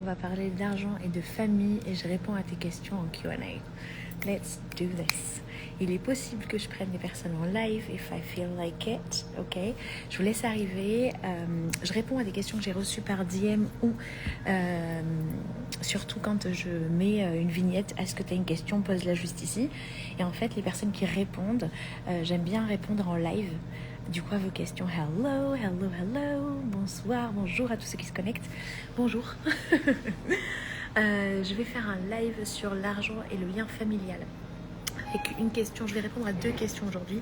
On va parler d'argent et de famille et je réponds à tes questions en Q&A. Let's do this. Il est possible que je prenne des personnes en live if I feel like it, ok? Je vous laisse arriver. Je réponds à des questions que j'ai reçues par DM ou surtout quand je mets une vignette. Est-ce que tu as une question? Pose-la juste ici. Et en fait, les personnes qui répondent, j'aime bien répondre en live. Du coup, à vos questions, hello, hello, hello, bonsoir, bonjour à tous ceux qui se connectent. Bonjour. Je vais faire un live sur l'argent et le lien familial. Avec une question, je vais répondre à deux questions aujourd'hui.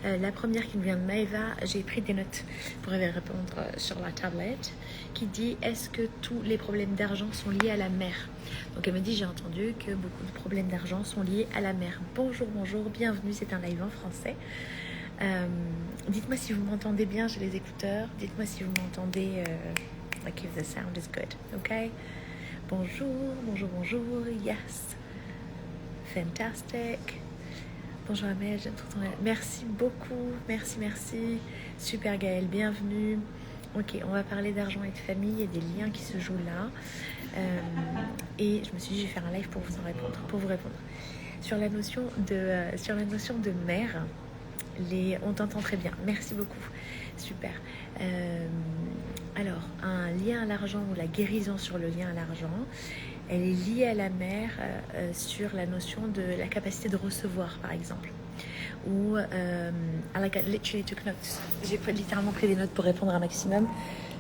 La première qui me vient de Maëva, j'ai pris des notes pour y répondre sur la tablette, qui dit: est-ce que tous les problèmes d'argent sont liés à la mère? Donc elle me dit: j'ai entendu que beaucoup de problèmes d'argent sont liés à la mère. Bonjour, bonjour, bienvenue, c'est un live en français. Dites-moi si vous m'entendez bien, j'ai les écouteurs. Dites-moi si vous m'entendez, like if the sound is good, ok? Bonjour, bonjour, bonjour, yes, fantastic. Bonjour Amel, j'aime trop ton live. Merci beaucoup, merci, merci. Super Gaëlle, bienvenue. Ok, on va parler d'argent et de famille et des liens qui se jouent là. Et je me suis dit, je vais faire un live pour vous répondre. Sur la notion de mère. On t'entend très bien, merci beaucoup, super. Alors, un lien à l'argent ou la guérison sur le lien à l'argent, elle est liée à la mère sur la notion de la capacité de recevoir, par exemple. Ou, I literally took notes. J'ai littéralement pris des notes pour répondre un maximum.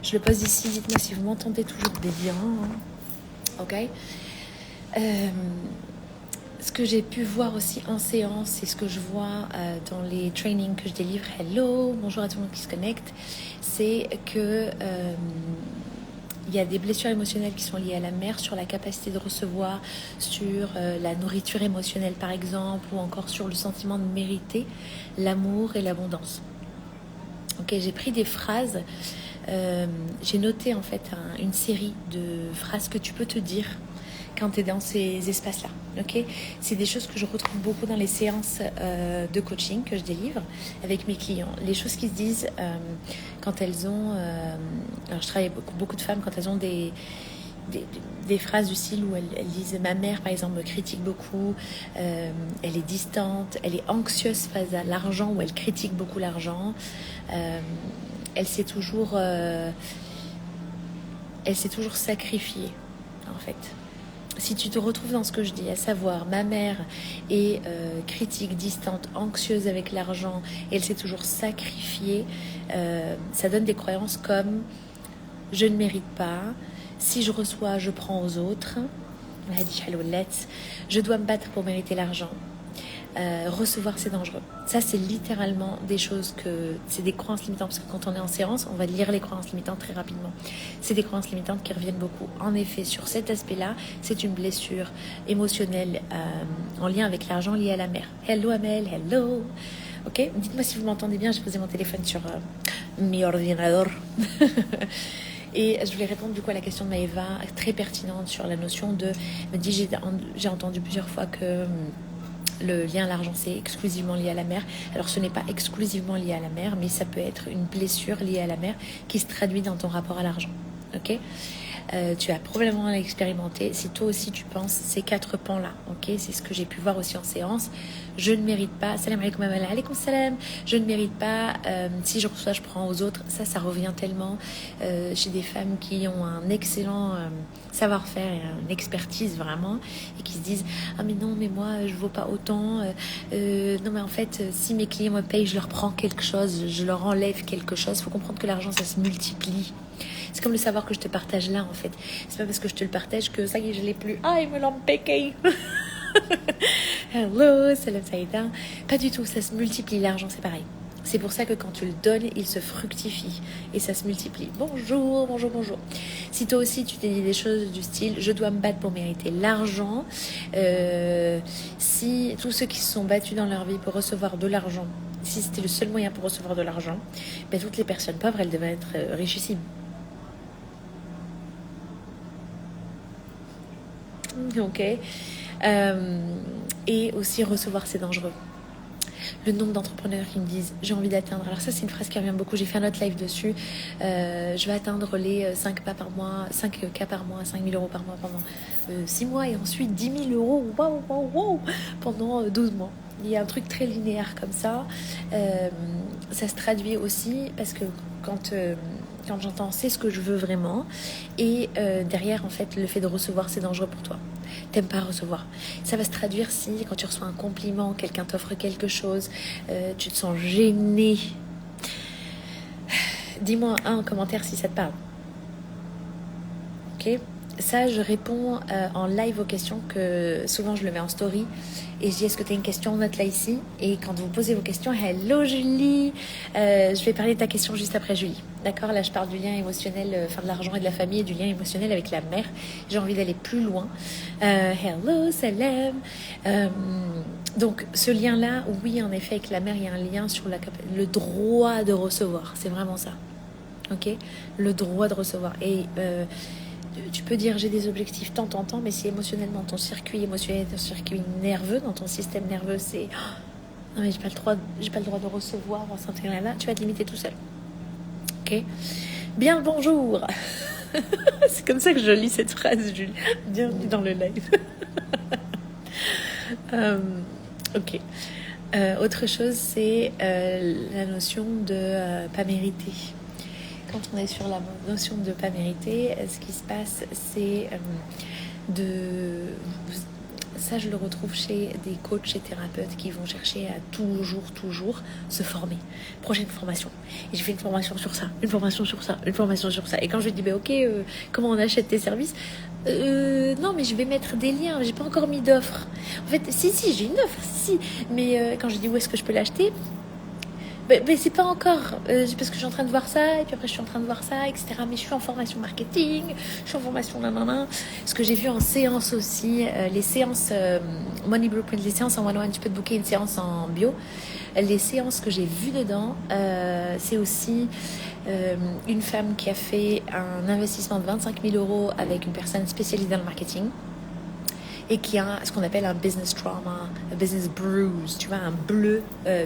Je le pose ici, dites-moi si vous m'entendez toujours bien, ok. Ce que j'ai pu voir aussi en séance et ce que je vois dans les trainings que je délivre, hello, bonjour à tout le monde qui se connecte, c'est que il y a des blessures émotionnelles qui sont liées à la mère sur la capacité de recevoir, sur la nourriture émotionnelle par exemple, ou encore sur le sentiment de mériter l'amour et l'abondance. Ok, j'ai pris des phrases, j'ai noté en fait une série de phrases que tu peux te dire quand tu es dans ces espaces-là. Okay, c'est des choses que je retrouve beaucoup dans les séances de coaching que je délivre avec mes clients. Les choses qui se disent quand elles ont... alors je travaille avec beaucoup de femmes quand elles ont des phrases du style où elles disent: ma mère par exemple me critique beaucoup, elle est distante, elle est anxieuse face à l'argent, ou elle critique beaucoup l'argent, elle s'est toujours sacrifiée en fait. Si tu te retrouves dans ce que je dis, à savoir ma mère est critique, distante, anxieuse avec l'argent, et elle s'est toujours sacrifiée, ça donne des croyances comme: je ne mérite pas, si je reçois, je prends aux autres, je dois me battre pour mériter l'argent. Recevoir, c'est dangereux. Ça, c'est littéralement des choses c'est des croyances limitantes, parce que quand on est en séance, on va lire les croyances limitantes très rapidement. C'est des croyances limitantes qui reviennent beaucoup. En effet, sur cet aspect-là, c'est une blessure émotionnelle en lien avec l'argent, liée à la mère. Hello Amel, hello. Ok, dites-moi si vous m'entendez bien. J'ai posé mon téléphone sur mi ordinateur. Et je voulais répondre du coup à la question de Maëva, très pertinente sur la notion de... Elle me dit: j'ai entendu plusieurs fois que le lien à l'argent, c'est exclusivement lié à la mère. Alors ce n'est pas exclusivement lié à la mère, mais ça peut être une blessure liée à la mère qui se traduit dans ton rapport à l'argent. Ok, tu as probablement expérimenté, si toi aussi tu penses ces 4 pans-là, ok, c'est ce que j'ai pu voir aussi en séance. Je ne mérite pas, salam alaikum alaykoum salam, je ne mérite pas, si je reçois, je prends aux autres. Ça revient tellement chez des femmes qui ont un excellent savoir-faire et une expertise vraiment, et qui se disent: ah mais non, mais moi je vaux pas autant, non mais en fait si mes clients me payent, je leur prends quelque chose, je leur enlève quelque chose. Il faut comprendre que l'argent, ça se multiplie. C'est comme le savoir que je te partage là en fait. C'est pas parce que je te le partage que ça y est, je l'ai plus. Ah, ils me l'ont piqué. Hello, salam Saïda. Pas du tout, ça se multiplie. L'argent, c'est pareil. C'est pour ça que quand tu le donnes, il se fructifie et ça se multiplie. Bonjour, bonjour, bonjour. Si toi aussi tu t'es dit des choses du style: je dois me battre pour mériter l'argent, si tous ceux qui se sont battus dans leur vie pour recevoir de l'argent, si c'était le seul moyen pour recevoir de l'argent, ben toutes les personnes pauvres, elles devaient être richissimes. Ok. Et aussi recevoir, c'est dangereux. Le nombre d'entrepreneurs qui me disent j'ai envie d'atteindre. Alors ça c'est une phrase qui revient beaucoup. J'ai fait un autre live dessus. Je vais atteindre les 5 pas par mois, 5K par mois, 5 000 euros par mois pendant 6 mois et ensuite 10 000 euros waouh, pendant 12 mois. Il y a un truc très linéaire comme ça. Ça se traduit aussi parce que quand j'entends c'est ce que je veux vraiment et derrière en fait le fait de recevoir c'est dangereux pour toi. T'aimes pas recevoir. Ça va se traduire si quand tu reçois un compliment, quelqu'un t'offre quelque chose, tu te sens gêné. Dis-moi un commentaire si ça te parle. Ok. Ça, je réponds en live aux questions que souvent je le mets en story. Et je dis, est-ce que tu as une question? Note-la ici. Et quand vous posez vos questions, hello Julie, je vais parler de ta question juste après Julie. D'accord? Là, je parle du lien émotionnel, de l'argent et de la famille et du lien émotionnel avec la mère. J'ai envie d'aller plus loin. Hello Salem. Donc, ce lien-là, oui, en effet, avec la mère, il y a un lien sur le droit de recevoir. C'est vraiment ça. Ok? Le droit de recevoir. Et tu peux dire j'ai des objectifs tant, mais si émotionnellement ton circuit émotionnel, ton circuit nerveux, dans ton système nerveux, c'est non mais j'ai pas le droit de recevoir dans ce là, tu vas te limiter tout seul. Ok. Bien le bonjour. C'est comme ça que je lis cette phrase, Julie. Bienvenue dans le live. Ok. Autre chose, c'est la notion de pas mériter. Quand on est sur la notion de pas mériter, ce qui se passe, c'est ça, je le retrouve chez des coachs et thérapeutes qui vont chercher à toujours se former. Prochaine formation. Et j'ai fait une formation sur ça, une formation sur ça, une formation sur ça. Et quand je dis, ok, comment on achète tes services? Non, mais je vais mettre des liens. J'ai pas encore mis d'offre. En fait, si, j'ai une offre, si. Mais quand je dis où est-ce que je peux l'acheter? Mais c'est pas encore, parce que je suis en train de voir ça, et puis après je suis en train de voir ça, etc. Mais je suis en formation marketing, je suis en formation nanana. Ce que j'ai vu en séance aussi, les séances Money Blueprint, les séances en one-on-one, tu peux te booker une séance en bio. Les séances que j'ai vues dedans, c'est aussi une femme qui a fait un investissement de 25 000 euros avec une personne spécialisée dans le marketing. Et qui a ce qu'on appelle un business trauma, un business bruise, tu vois, un bleu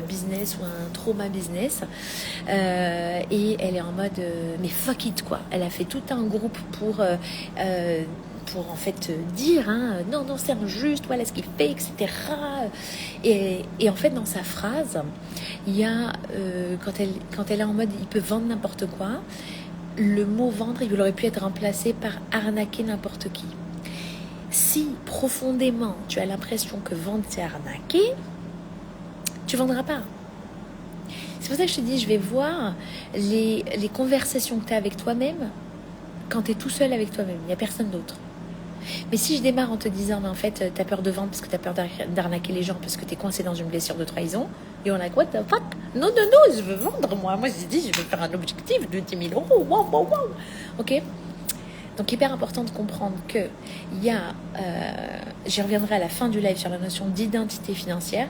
business ou un trauma business. Et elle est en mode, mais fuck it, quoi. Elle a fait tout un groupe pour en fait dire, non, c'est injuste, voilà ce qu'il fait, etc. Et en fait, dans sa phrase, il y a, quand elle est en mode, il peut vendre n'importe quoi, le mot vendre, il aurait pu être remplacé par arnaquer n'importe qui. Si profondément tu as l'impression que vendre c'est arnaquer, tu vendras pas. C'est pour ça que je te dis, je vais voir les conversations que tu as avec toi-même quand tu es tout seul avec toi-même. Il n'y a personne d'autre. Mais si je démarre en te disant, mais en fait, tu as peur de vendre parce que tu as peur d'arnaquer les gens, parce que tu es coincé dans une blessure de trahison, et on a quoi, the fuck? Non, je veux vendre, moi. Moi, j'ai dit, je veux faire un objectif de 10 000 euros. Wow. Ok? Donc, hyper important de comprendre que il y a, j'y reviendrai à la fin du live sur la notion d'identité financière.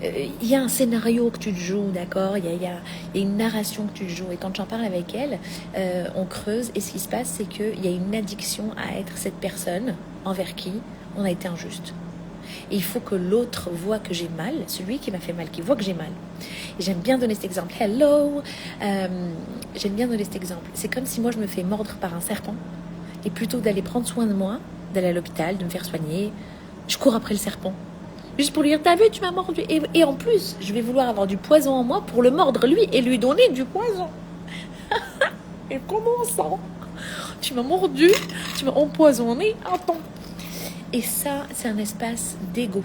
Il y a un scénario que tu te joues, d'accord, il y a une narration que tu te joues. Et quand j'en parle avec elle, on creuse. Et ce qui se passe, c'est qu'il y a une addiction à être cette personne envers qui on a été injuste. Et il faut que l'autre voit que j'ai mal, celui qui m'a fait mal, qui voit que j'ai mal. Et j'aime bien donner cet exemple. Hello, j'aime bien donner cet exemple. C'est comme si moi je me fais mordre par un serpent. Et plutôt d'aller prendre soin de moi, d'aller à l'hôpital, de me faire soigner, je cours après le serpent. Juste pour lui dire, t'as vu, tu m'as mordu. Et en plus, je vais vouloir avoir du poison en moi pour le mordre lui et lui donner du poison. Et comment ça? Tu m'as mordu, tu m'as empoisonné. Attends. Et ça, c'est un espace d'ego.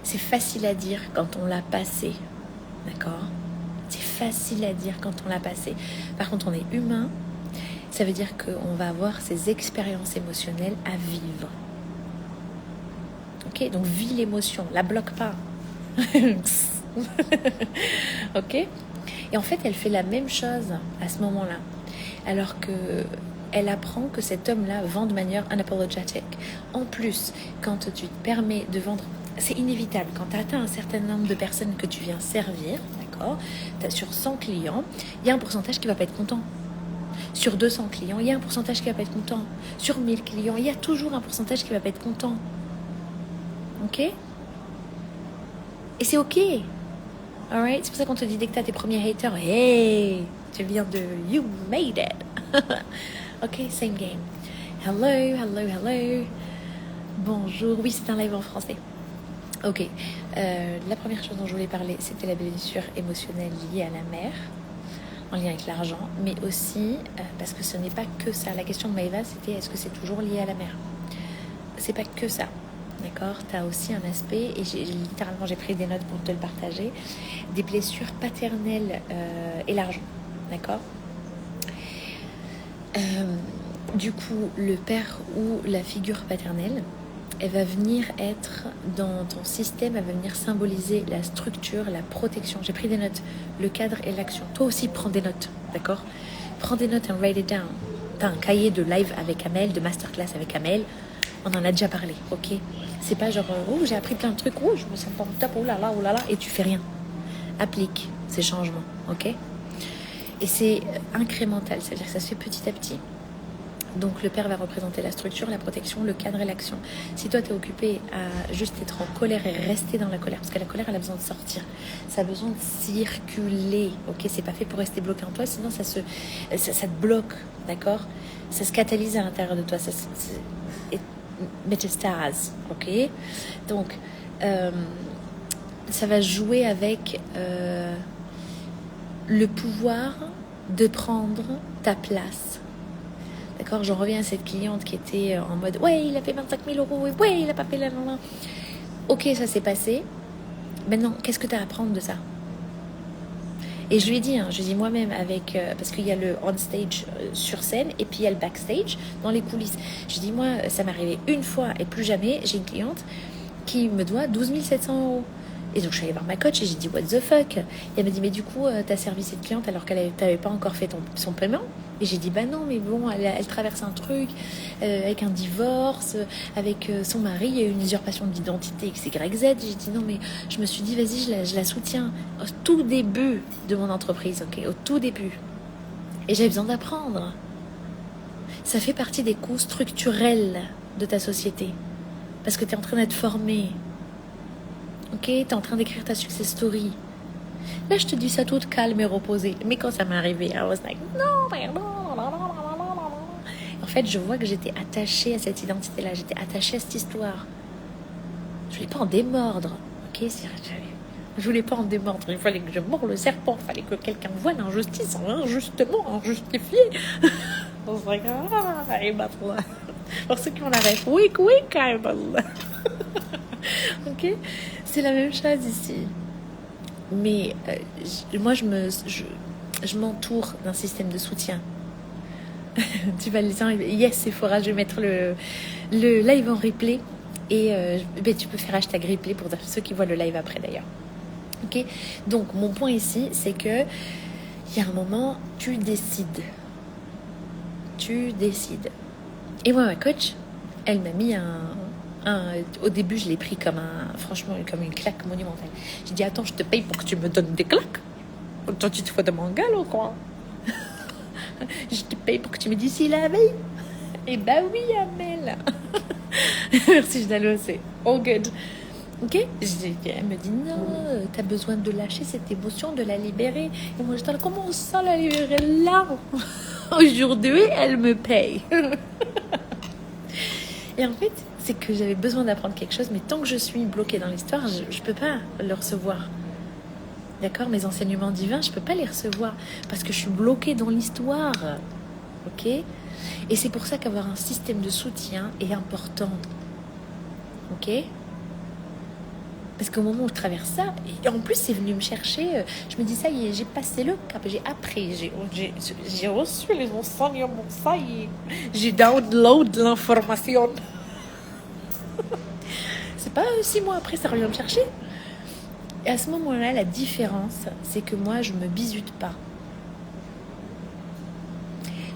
C'est facile à dire quand on l'a passé. D'accord? C'est facile à dire quand on l'a passé. Par contre, on est humain. Ça veut dire qu'on va avoir ces expériences émotionnelles à vivre. Ok, donc vis l'émotion, la bloque pas. Ok. Et en fait, elle fait la même chose à ce moment-là, alors que elle apprend que cet homme-là vend de manière unapologetic. En plus, quand tu te permets de vendre, c'est inévitable. Quand tu atteins un certain nombre de personnes que tu viens servir, d'accord, sur 100 clients, il y a un pourcentage qui va pas être content. Sur 200 clients, il y a un pourcentage qui va pas être content. Sur 1000 clients, il y a toujours un pourcentage qui va pas être content. Ok? Et c'est ok. Alright? C'est pour ça qu'on te dit dès que tu as tes premiers haters, hey, tu viens de you made it. Ok, same game. Hello, hello, hello. Bonjour. Oui, c'est un live en français. Ok. La première chose dont je voulais parler, c'était la blessure émotionnelle liée à la mère, en lien avec l'argent, mais aussi parce que ce n'est pas que ça. La question de Maëva, c'était est-ce que c'est toujours lié à la mère? C'est pas que ça. D'accord, tu as aussi un aspect, et littéralement j'ai pris des notes pour te le partager, des blessures paternelles et l'argent. D'accord. Du coup, le père ou la figure paternelle, elle va venir être dans ton système, elle va venir symboliser la structure, la protection. J'ai pris des notes, le cadre et l'action. Toi aussi, prends des notes, d'accord? Prends des notes and write it down. T'as un cahier de live avec Amel, de masterclass avec Amel. On en a déjà parlé, ok? C'est pas genre, oh, j'ai appris plein de trucs, oh, je me sens pas au top, oh là là, et tu fais rien. Applique ces changements, ok? Et c'est incrémental, c'est-à-dire que ça se fait petit à petit. Donc le père va représenter la structure, la protection, le cadre et l'action. Si toi tu es occupé à juste être en colère et rester dans la colère, parce que la colère elle a besoin de sortir, ça a besoin de circuler, ok? C'est pas fait pour rester bloqué en toi, sinon ça te bloque, d'accord? Ça se catalyse à l'intérieur de toi, métastase, ok? Donc ça va jouer avec le pouvoir de prendre ta place. D'accord, j'en reviens à cette cliente qui était en mode ouais, il a fait 25 000 euros, et ouais, il a pas fait la. Ok, ça s'est passé. Maintenant, qu'est-ce que tu as à apprendre de ça? Et je lui ai dit, moi-même, avec parce qu'il y a le on stage sur scène et puis il y a le backstage dans les coulisses. Je dis moi, ça m'est arrivé une fois et plus jamais. J'ai une cliente qui me doit 12 700 euros. Et donc je suis allée voir ma coach et j'ai dit what the fuck. Et elle m'a dit mais du coup t'as servi cette cliente alors qu'elle t'avait pas encore fait son paiement. Et j'ai dit bah non mais bon elle traverse un truc avec un divorce, avec son mari, il y a eu une usurpation d'identité XYZ. J'ai dit non mais je me suis dit vas-y je la soutiens au tout début de mon entreprise, ok, au tout début. Et j'avais besoin d'apprendre. Ça fait partie des coûts structurels de ta société parce que tu es en train d'être formé. Ok, t'es en train d'écrire ta success story. Là, je te dis ça toute calme et reposée. Mais quand ça m'est arrivé, I was like, non. En fait, je vois que j'étais attachée à cette identité-là. J'étais attachée à cette histoire. Je voulais pas en démordre. Ok, je voulais pas en démordre. Il fallait que je mords le serpent. Il fallait que quelqu'un voie l'injustice injustement injustifiée. I was like, pour ceux qui ont la ref, weak, ok, c'est la même chose ici. Mais moi, je m'entoure d'un système de soutien. Tu vas le dire, yes, Sephora, je vais mettre le live en replay. Et tu peux faire hashtag replay pour ceux qui voient le live après d'ailleurs. Ok, donc mon point ici, c'est que il y a un moment, tu décides. Et moi, ma coach, elle m'a mis au début, je l'ai pris comme une claque monumentale. J'ai dit, attends, je te paye pour que tu me donnes des claques. Toi, tu te fous de mon gueule ou quoi? Je te paye pour que tu me dises s'il a veille. Eh ben oui, Amel. Merci, Jdalo, c'est all good. Ok? Elle me dit, non, t'as besoin de lâcher cette émotion, de la libérer. Et moi, j'étais là, comment ça la libérer là? Aujourd'hui, elle me paye. Et en fait, c'est que j'avais besoin d'apprendre quelque chose, mais tant que je suis bloquée dans l'histoire, je ne peux pas le recevoir. D'accord? Mes enseignements divins, je ne peux pas les recevoir parce que je suis bloquée dans l'histoire. Ok? Et c'est pour ça qu'avoir un système de soutien est important. Ok? Parce qu'au moment où je traverse ça, et en plus c'est venu me chercher, je me dis ça y est, j'ai passé le cap, j'ai appris, j'ai reçu les enseignements, ça y est, j'ai download l'information. C'est pas 6 mois après, ça revient me chercher. Et à ce moment-là, la différence, c'est que moi, je me bisute pas.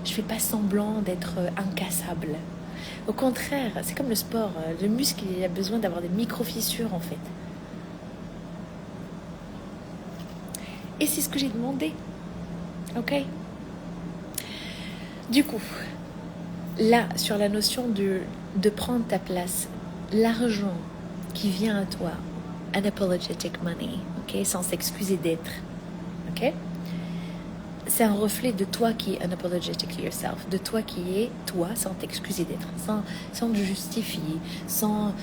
Je fais pas semblant d'être incassable. Au contraire, c'est comme le sport, le muscle, il a besoin d'avoir des micro-fissures en fait. Et c'est ce que j'ai demandé. Ok? Du coup, là, sur la notion de prendre ta place, l'argent qui vient à toi, unapologetic money, ok, sans s'excuser d'être, ok. C'est un reflet de toi qui est unapologetically yourself, de toi qui est toi sans t'excuser d'être, sans te justifier, sans...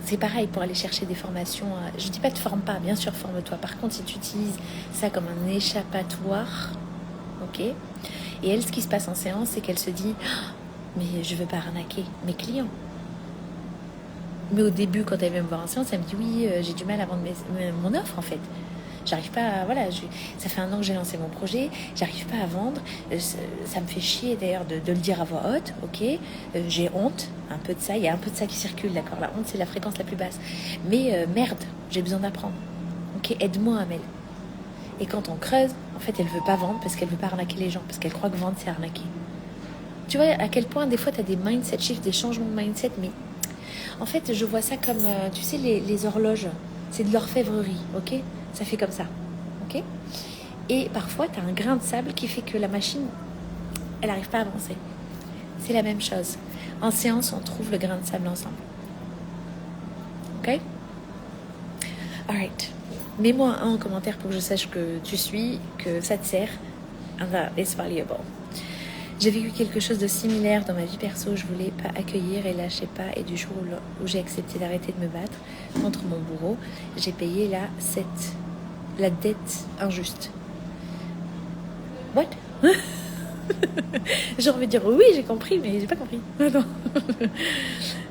C'est pareil pour aller chercher des formations. Je dis pas te forme pas, bien sûr forme-toi. Par contre, si tu utilises ça comme un échappatoire, ok. Et elle, ce qui se passe en séance, c'est qu'elle se dit oh, mais je veux pas arnaquer mes clients. Mais au début, quand elle vient me voir en séance, elle me dit oui, j'ai du mal à vendre mon offre en fait. J'arrive pas à, voilà, ça fait 1 an que j'ai lancé mon projet, j'arrive pas à vendre, ça me fait chier d'ailleurs de le dire à voix haute, ok, j'ai honte, un peu de ça, il y a un peu de ça qui circule, d'accord, la honte c'est la fréquence la plus basse, mais merde, j'ai besoin d'apprendre, ok, aide-moi Amel. Et quand on creuse, en fait elle veut pas vendre parce qu'elle veut pas arnaquer les gens, parce qu'elle croit que vendre c'est arnaquer. Tu vois à quel point des fois tu as des mindset shifts, des changements de mindset, mais en fait je vois ça comme, tu sais les horloges, c'est de l'orfèvrerie, ok. Ça fait comme ça, ok. Et parfois, tu as un grain de sable qui fait que la machine, elle n'arrive pas à avancer. C'est la même chose. En séance, on trouve le grain de sable ensemble. Ok. Alright. Mets-moi un en commentaire pour que je sache que tu suis, que ça te sert. And that is valuable. J'ai vécu quelque chose de similaire dans ma vie perso. Je voulais pas accueillir et lâcher pas. Et du jour où j'ai accepté d'arrêter de me battre contre mon bourreau, j'ai payé la dette injuste. What? J'ai envie de dire oui, j'ai compris, mais j'ai pas compris. Non.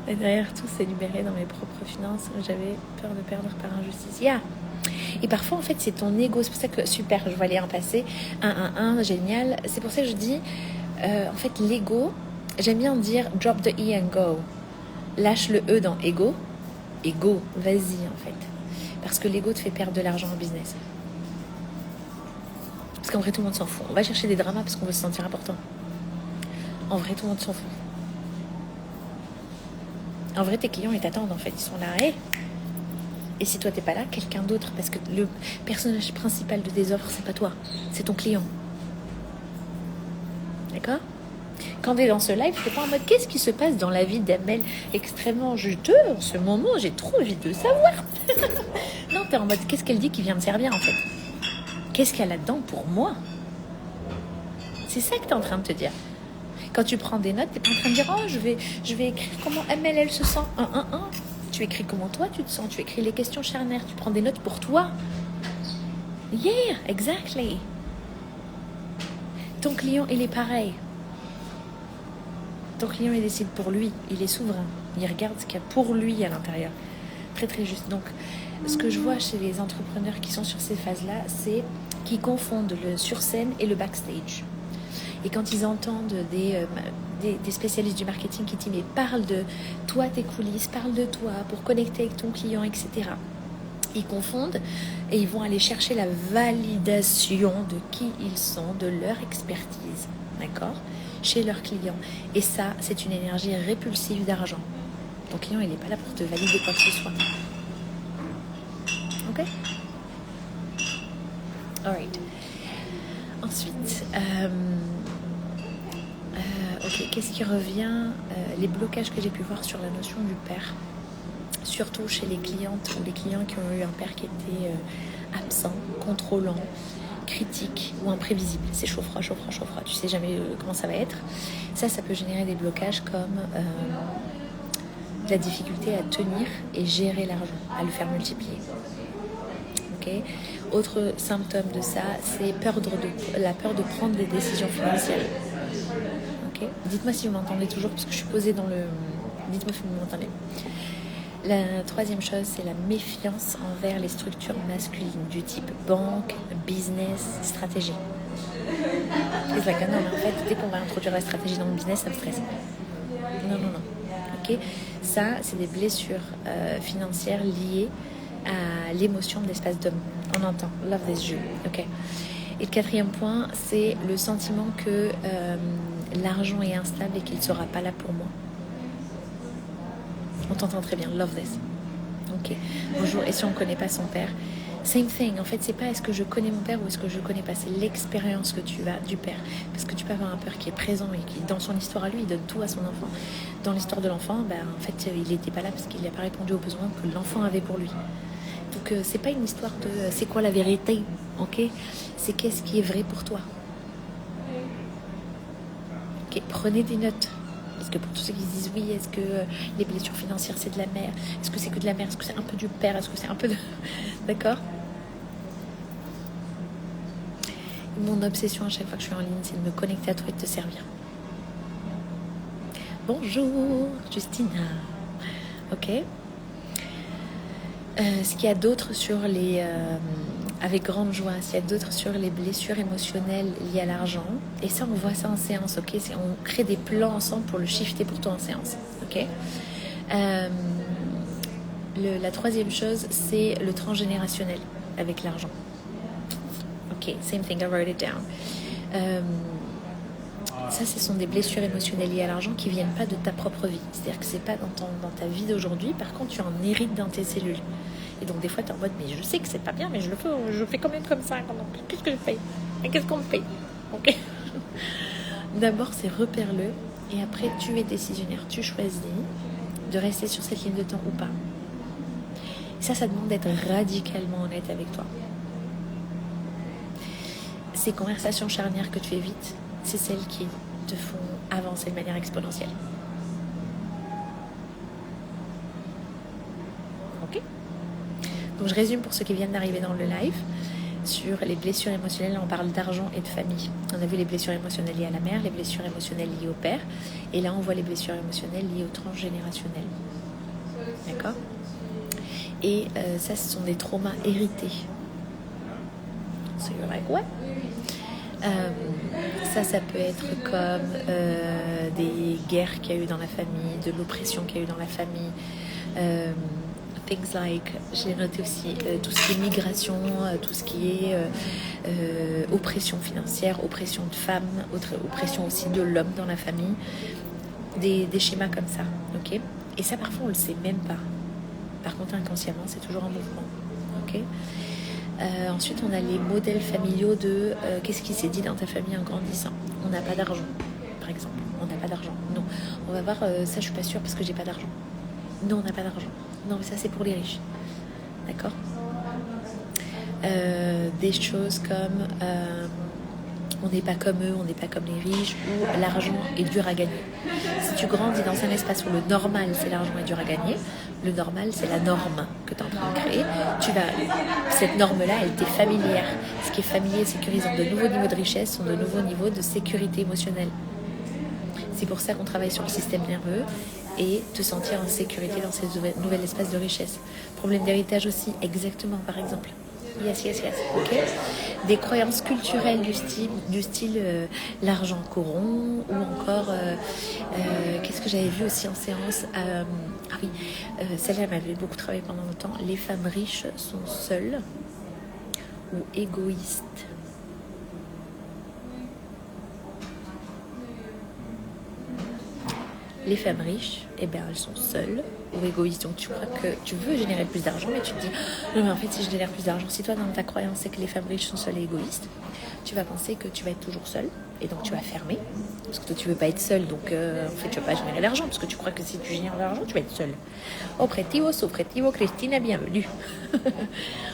Et derrière tout, c'est libéré dans mes propres finances. J'avais peur de perdre par injustice. Yeah. Et parfois, en fait, c'est ton ego. C'est pour ça que, super, je vois les 1 passer. 1, génial. C'est pour ça que je dis, en fait, l'ego, j'aime bien dire drop the E and go. Lâche le E dans ego. Et go, vas-y, en fait. Parce que l'ego te fait perdre de l'argent en business. Parce qu'en vrai, tout le monde s'en fout. On va chercher des dramas parce qu'on veut se sentir important. En vrai, tout le monde s'en fout. En vrai, tes clients, ils t'attendent, en fait. Ils sont là, hey. Et si toi, t'es pas là, quelqu'un d'autre. Parce que le personnage principal de tes offres, c'est pas toi. C'est ton client. D'accord? Quand t'es dans ce live, t'es pas en mode qu'est-ce qui se passe dans la vie d'Amel extrêmement juteux en ce moment, j'ai trop envie de savoir. Non, t'es en mode qu'est-ce qu'elle dit qui vient me servir en fait. Qu'est-ce qu'il y a là-dedans pour moi? C'est ça que t'es en train de te dire. Quand tu prends des notes, t'es pas en train de dire oh je vais écrire comment Amel elle se sent. Tu écris comment toi tu te sens, tu écris les questions charnières, tu prends des notes pour toi. Yeah, exactly. Ton client il est pareil. Ton client, il décide pour lui. Il est souverain. Il regarde ce qu'il y a pour lui à l'intérieur. Très, très juste. Donc, ce que je vois chez les entrepreneurs qui sont sur ces phases-là, c'est qu'ils confondent le sur-scène et le backstage. Et quand ils entendent des spécialistes du marketing qui disent « mais parle de toi, tes coulisses, parle de toi pour connecter avec ton client, etc. » Ils confondent et ils vont aller chercher la validation de qui ils sont, de leur expertise. D'accord ? Chez leurs clients. Et ça, c'est une énergie répulsive d'argent. Ton client, il n'est pas là pour te valider quoi que ce soit. Ok? Alright. Ensuite, ok, qu'est-ce qui revient? Les blocages que j'ai pu voir sur la notion du père. Surtout chez les clientes ou les clients qui ont eu un père qui était absent, contrôlant, critique ou imprévisible. C'est chaud froid, tu sais jamais comment ça va être. Ça peut générer des blocages comme de la difficulté à tenir et gérer l'argent, à le faire multiplier. Ok. Autre symptôme de ça, c'est la peur de prendre des décisions financières. Ok. Dites-moi si vous m'entendez toujours parce que je suis posée dans le... Dites-moi si vous m'entendez. La 3e chose, c'est la méfiance envers les structures masculines du type banque, business, stratégie. C'est like, non, mais en fait, dès qu'on va introduire la stratégie dans le business, ça me stresse. Non. Ok. Ça, c'est des blessures financières liées à l'émotion de l'espace d'homme. On entend love this you. Ok. Et le 4e point, c'est le sentiment que l'argent est instable et qu'il ne sera pas là pour moi. On t'entend très bien, love this. Ok, bonjour, et si on ne connaît pas son père? Same thing, en fait, c'est pas est-ce que je connais mon père ou est-ce que je connais pas, c'est l'expérience que tu as du père. Parce que tu peux avoir un père qui est présent et qui, dans son histoire à lui, il donne tout à son enfant. Dans l'histoire de l'enfant, en fait, il n'était pas là parce qu'il n'a pas répondu aux besoins que l'enfant avait pour lui. Donc, Donc, c'est pas une histoire de c'est quoi la vérité, ok? C'est qu'est-ce qui est vrai pour toi. Ok, prenez des notes. Parce que pour tous ceux qui se disent oui, est-ce que les blessures financières c'est de la mère? Est-ce que c'est que de la mère? Est-ce que c'est un peu du père? Est-ce que c'est un peu de... D'accord? Mon obsession à chaque fois que je suis en ligne, c'est de me connecter à toi et de te servir. Bonjour, Justina. Ok. Ce qu'il y a d'autre sur les... avec grande joie, s'il y a d'autres sur les blessures émotionnelles liées à l'argent, et ça on voit ça en séance, ok, on crée des plans ensemble pour le shifter pour toi en séance, ok. La troisième chose, c'est le transgénérationnel avec l'argent. Ok, same thing, I wrote it down. Ça, ce sont des blessures émotionnelles liées à l'argent qui viennent pas de ta propre vie. C'est-à-dire que c'est pas dans ta vie d'aujourd'hui. Par contre, tu en hérites dans tes cellules. Et donc, des fois, tu es en mode, mais je sais que c'est pas bien, mais je fais quand même comme ça. Qu'est-ce que je fais? Et qu'est-ce qu'on me fait? Ok. D'abord, c'est repère-le. Et après, tu es décisionnaire. Tu choisis de rester sur cette ligne de temps ou pas. Et ça demande d'être radicalement honnête avec toi. Ces conversations charnières que tu évites, c'est celles qui te font avancer de manière exponentielle. Ok? Donc je résume pour ceux qui viennent d'arriver dans le live. Sur les blessures émotionnelles, on parle d'argent et de famille. On a vu les blessures émotionnelles liées à la mère, les blessures émotionnelles liées au père. Et là, on voit les blessures émotionnelles liées au transgénérationnel. D'accord? Et ça, ce sont des traumas hérités. So you're like, what? Ça peut être comme des guerres qu'il y a eu dans la famille, de l'oppression qu'il y a eu dans la famille. Things like, je l'ai noté aussi, tout ce qui est migration, tout ce qui est oppression financière, oppression de femmes, oppression aussi de l'homme dans la famille. Des schémas comme ça, ok? Et ça, parfois, on le sait même pas. Par contre, inconsciemment, c'est toujours en mouvement, ok? Ensuite, on a les modèles familiaux de qu'est-ce qui s'est dit dans ta famille en grandissant. On n'a pas d'argent, par exemple. On n'a pas d'argent. Non. On va voir, ça, je suis pas sûre parce que j'ai pas d'argent. Non, on n'a pas d'argent. Non, mais ça, c'est pour les riches. D'accord? Des choses comme on n'est pas comme eux, on n'est pas comme les riches, ou l'argent est dur à gagner. Si tu grandis dans un espace où le normal, c'est l'argent est dur à gagner, le normal, c'est la norme que tu es en train de créer. Cette norme-là, elle t'est familière. Ce qui est familier et sécurisant, de nouveaux niveaux de richesse sont de nouveaux niveaux de sécurité émotionnelle. C'est pour ça qu'on travaille sur le système nerveux et te sentir en sécurité dans ces nouvel espace de richesse. Problème d'héritage aussi, exactement, par exemple. Yes, ok. Des croyances culturelles du style l'argent corrompt, ou encore qu'est-ce que j'avais vu aussi en séance, celle-là m'avait beaucoup travaillé pendant longtemps. Les femmes riches sont seules ou égoïstes. Les femmes riches, elles sont seules ou égoïstes. Donc tu crois que tu veux générer plus d'argent, mais tu te dis non, mais en fait, si je génère plus d'argent, si toi dans ta croyance c'est que les femmes riches sont seules et égoïstes, tu vas penser que tu vas être toujours seule et donc tu vas fermer parce que toi tu veux pas être seule, donc en fait tu vas pas générer d'argent parce que tu crois que si tu génères de l'argent, tu vas être seule. Opretivo, Christina, bienvenue.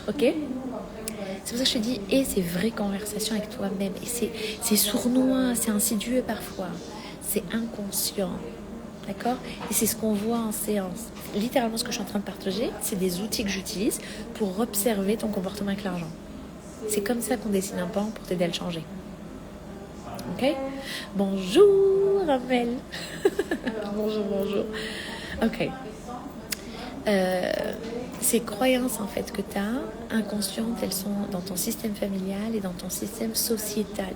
Ok? C'est pour ça que je te dis, et ces vraies conversations avec toi-même, et c'est sournois, c'est insidieux parfois, c'est inconscient. D'accord? Et c'est ce qu'on voit en séance. Littéralement, ce que je suis en train de partager, c'est des outils que j'utilise pour observer ton comportement avec l'argent. C'est comme ça qu'on dessine un plan pour t'aider à le changer. Ok? Bonjour, Amel. Bonjour. Ok. Ces croyances, en fait, que tu as, inconscientes, elles sont dans ton système familial et dans ton système sociétal.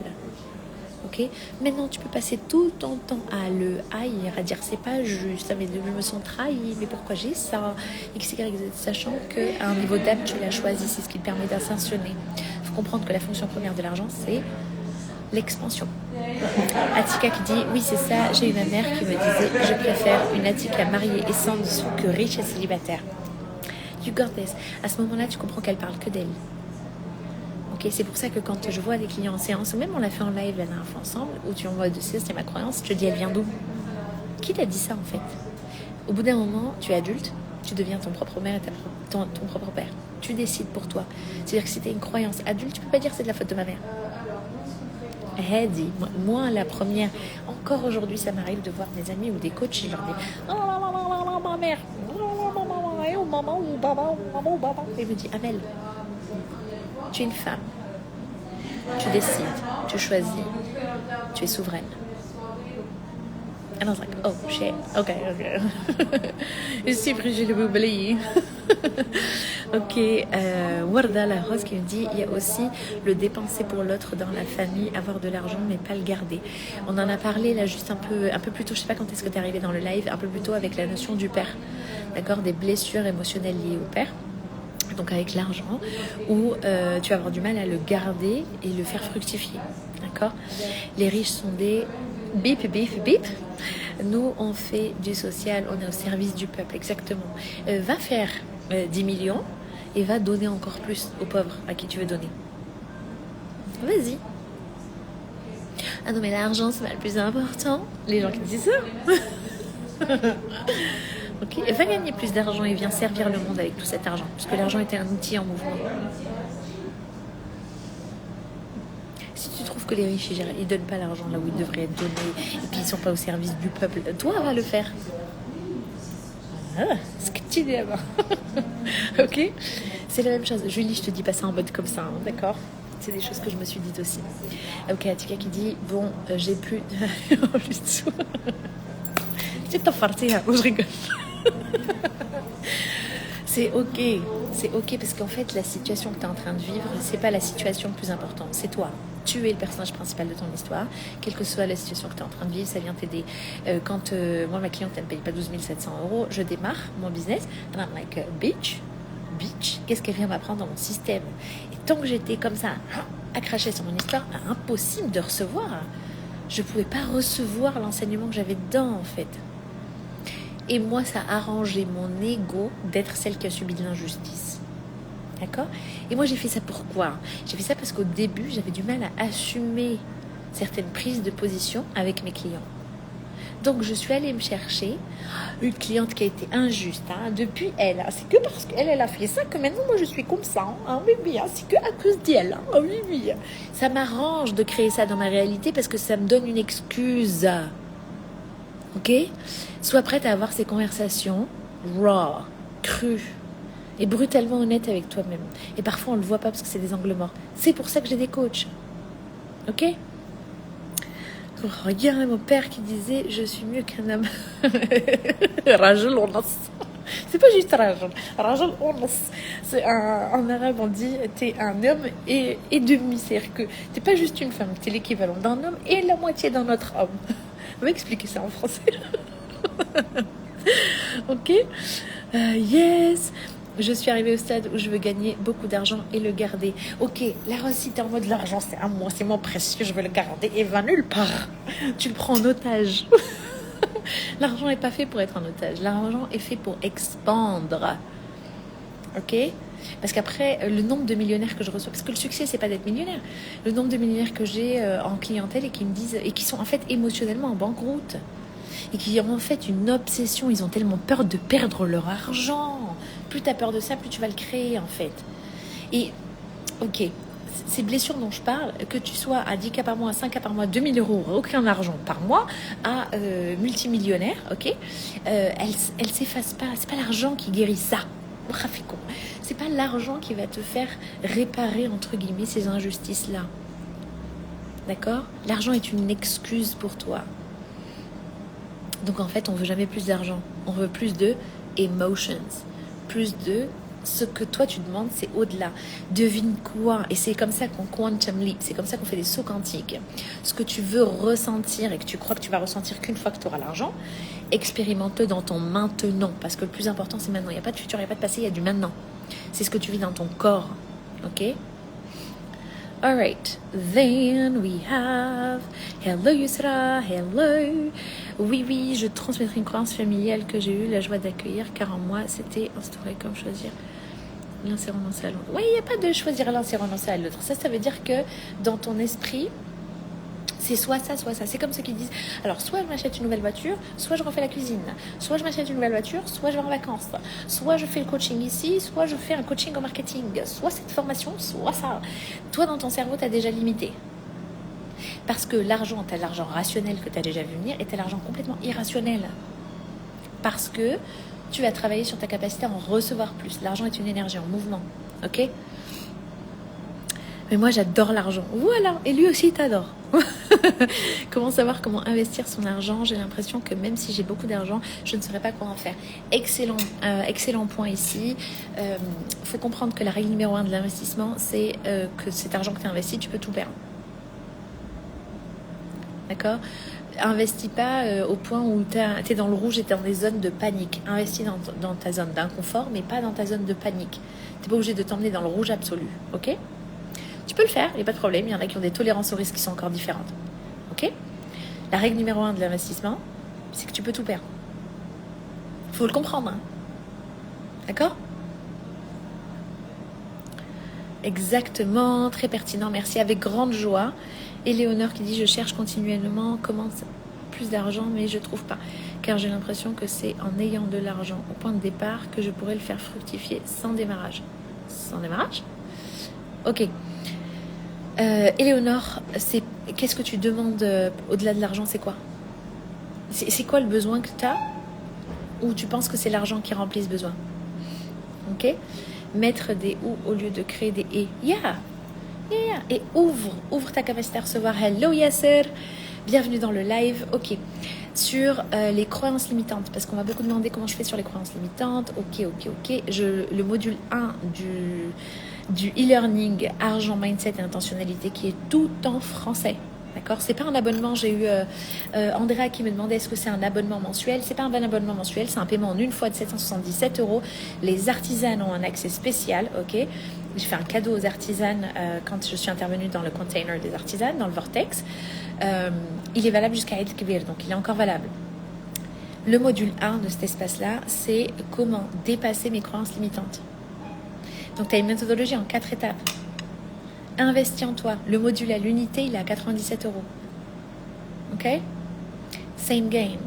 Ok? Maintenant, tu peux passer tout ton temps à le haïr, à dire c'est pas juste, mais je me sens trahi, mais pourquoi j'ai ça, x, y, z, sachant qu'à un niveau d'âme, tu l'as choisi, c'est ce qui te permet d'ascensionner. Il faut comprendre que la fonction première de l'argent, c'est l'expansion. Attika qui dit oui, c'est ça, j'ai eu ma mère qui me disait je préfère une Attika mariée et sans dessous que riche et célibataire. You got this. À ce moment-là, tu comprends qu'elle parle que d'elle. Okay, c'est pour ça que quand je vois des clients en séance, ou même on l'a fait en live la dernière fois ensemble, où tu envoies de c'est ma croyance, je te dis elle vient d'où? Qui t'a dit ça en fait? Au bout d'un moment, tu es adulte, Tu deviens ton propre mère et ton propre père. Tu décides pour toi. C'est-à-dire que si tu as une croyance adulte, tu peux pas dire c'est de la faute de ma mère. Heidi, moi la première, encore aujourd'hui ça m'arrive de voir des amis ou des coachs, je leur dis oh ma mère, oh maman ou papa, maman ou papa. Et je me dis Amel, tu es une femme, tu décides, tu choisis, tu es souveraine. And I was like, oh shit, ok. C'est j'ai le oublié. Ok, Warda la Rose qui me dit, il y a aussi le dépenser pour l'autre dans la famille, avoir de l'argent mais pas le garder. On en a parlé là juste un peu plus tôt, je sais pas quand est-ce que tu es arrivé dans le live, un peu plus tôt avec la notion du père, d'accord, des blessures émotionnelles liées au père. Donc avec l'argent, où tu vas avoir du mal à le garder et le faire fructifier, d'accord. Les riches sont des bip. Nous, on fait du social, on est au service du peuple, exactement. Va faire 10 millions et va donner encore plus aux pauvres à qui tu veux donner. Vas-y. Ah non, mais l'argent, c'est pas le plus important. Les gens qui disent ça. Ok, et va gagner plus d'argent et viens servir le monde avec tout cet argent. Parce que l'argent était un outil en mouvement. Si tu trouves que les riches, ils donnent pas l'argent là où ils devraient être donnés, et puis ils sont pas au service du peuple, toi, va le faire. Ah, ce que tu dis là-bas. Ok, c'est la même chose. Julie, je te dis pas ça en mode comme ça, hein, d'accord. C'est des choses que je me suis dites aussi. Ok, Atika qui dit, bon, j'ai plus... C'est ta fartie, hein, je rigole. C'est ok parce qu'en fait la situation que tu es en train de vivre, c'est pas la situation le plus importante, c'est toi. Tu es le personnage principal de ton histoire, quelle que soit la situation que tu es en train de vivre, ça vient t'aider. Quand moi ma cliente elle ne paye pas 12 700 €, je démarre mon business, and I'm like bitch, qu'est-ce qu'elle vient m'apprendre dans mon système? Et tant que j'étais comme ça à cracher sur mon histoire, impossible de recevoir. Je pouvais pas recevoir l'enseignement que j'avais dedans en fait. Et moi, ça a arrangé mon ego d'être celle qui a subi de l'injustice. D'accord? Et moi, j'ai fait ça pourquoi? J'ai fait ça parce qu'au début, j'avais du mal à assumer certaines prises de position avec mes clients. Donc, je suis allée me chercher une cliente qui a été injuste. Hein, depuis elle, hein, c'est que parce qu'elle a fait ça que maintenant, moi, je suis comme ça. Hein, oui, hein, c'est que à cause d'elle. Hein, oui. Ça m'arrange de créer ça dans ma réalité parce que ça me donne une excuse. Ok? Sois prête à avoir ces conversations raw, crues et brutalement honnêtes avec toi-même. Et parfois, on ne le voit pas parce que c'est des angles morts. C'est pour ça que j'ai des coachs. Ok? Regarde mon père qui disait « Je suis mieux qu'un homme. » Rajul onas. C'est pas juste Rajul. Rajul onas. C'est en arabe, on dit « T'es un homme et demi. » C'est-à-dire que t'es pas juste une femme, t'es l'équivalent d'un homme et la moitié d'un autre homme. On va expliquer ça en français. Ok, yes. Je suis arrivée au stade où je veux gagner beaucoup d'argent et le garder. Ok, la Rose, si t'es en mode l'argent, c'est à moi, c'est mon précieux, je veux le garder et va nulle part. Tu le prends en otage. L'argent n'est pas fait pour être en otage. L'argent est fait pour expandre. Ok? Parce qu'après, le nombre de millionnaires que je reçois, parce que le succès, c'est pas d'être millionnaire. Le nombre de millionnaires que j'ai en clientèle et qui me disent, et qui sont en fait émotionnellement en banqueroute. Et qui ont en fait une obsession, ils ont tellement peur de perdre leur argent. Plus tu as peur de ça, plus tu vas le créer en fait. Et ok, ces blessures dont je parle, que tu sois à 10K par mois, 5K par mois, 2000 €, aucun argent par mois, à multimillionnaire, ok, elles s'effacent pas, c'est pas l'argent qui guérit ça. C'est pas l'argent qui va te faire réparer entre guillemets ces injustices-là. D'accord? L'argent est une excuse pour toi. Donc en fait, on veut jamais plus d'argent. On veut plus de emotions. Plus de ce que toi tu demandes, c'est au-delà. Devine quoi? Et c'est comme ça qu'on quantum leap. C'est comme ça qu'on fait des sauts quantiques. Ce que tu veux ressentir et que tu crois que tu vas ressentir qu'une fois que tu auras l'argent, expérimente-le dans ton maintenant. Parce que le plus important, c'est maintenant. Il n'y a pas de futur, il n'y a pas de passé, il y a du maintenant. C'est ce que tu vis dans ton corps. Ok? Alright, then we have hello Yusra, hello. Oui, je transmettrai une croyance familiale que j'ai eu la joie d'accueillir car en moi c'était instauré comme choisir l'un s'est renoncé à l'autre. Oui, il n'y a pas de choisir l'un s'est renoncé à l'autre. Ça veut dire que dans ton esprit, C'est soit ça, soit ça. C'est comme ceux qui disent, alors soit je m'achète une nouvelle voiture, soit je refais la cuisine, soit je m'achète une nouvelle voiture, soit je vais en vacances, soit je fais le coaching ici, soit je fais un coaching en marketing, soit cette formation, soit ça. Toi, dans ton cerveau, tu as déjà limité. Parce que l'argent, tu as l'argent rationnel que tu as déjà vu venir et tu as l'argent complètement irrationnel. Parce que tu vas travailler sur ta capacité à en recevoir plus. L'argent est une énergie en mouvement, ok? Mais moi, j'adore l'argent. Voilà, et lui aussi, il t'adore. Comment savoir comment investir son argent? J'ai l'impression que même si j'ai beaucoup d'argent, je ne saurais pas quoi en faire. Excellent point ici. Faut comprendre que la règle numéro 1 de l'investissement, c'est que cet argent que tu as investi, tu peux tout perdre. D'accord? Investis pas au point où tu es dans le rouge et tu es dans des zones de panique. Investis dans ta zone d'inconfort, mais pas dans ta zone de panique. Tu n'es pas obligé de t'emmener dans le rouge absolu. Ok? Tu peux le faire, il n'y a pas de problème. Il y en a qui ont des tolérances au risque qui sont encore différentes. Ok? La règle numéro 1 de l'investissement, c'est que tu peux tout perdre. Il faut le comprendre. Hein? D'accord? Exactement, très pertinent, merci, avec grande joie. Éléonore qui dit, je cherche continuellement comment plus d'argent, mais je ne trouve pas. Car j'ai l'impression que c'est en ayant de l'argent au point de départ que je pourrais le faire fructifier sans démarrage. Sans démarrage? Ok. Éléonore, qu'est-ce que tu demandes au-delà de l'argent? C'est quoi? C'est quoi le besoin que tu as? Ou tu penses que c'est l'argent qui remplit ce besoin? Ok? Mettre des ou au lieu de créer des et. Yeah! Et ouvre ta capacité à recevoir. Hello Yasser, bienvenue dans le live. Ok, sur les croyances limitantes, parce qu'on m'a beaucoup demandé comment je fais sur les croyances limitantes. Ok. Le module 1 du e-learning argent, mindset et intentionnalité qui est tout en français. D'accord, c'est pas un abonnement. J'ai eu Andrea qui me demandait est-ce que c'est un abonnement mensuel. C'est pas un bon abonnement mensuel, c'est un paiement en une fois de 777 €. Les artisanes ont un accès spécial. Ok, j'ai fait un cadeau aux artisanes quand je suis intervenue dans le container des artisanes, dans le vortex. Il est valable jusqu'à Eid Kbir, donc il est encore valable. Le module 1 de cet espace-là, c'est comment dépasser mes croyances limitantes. Donc tu as une méthodologie en 4 étapes. Investis en toi. Le module à l'unité, il est à 97 €. Ok? Same game.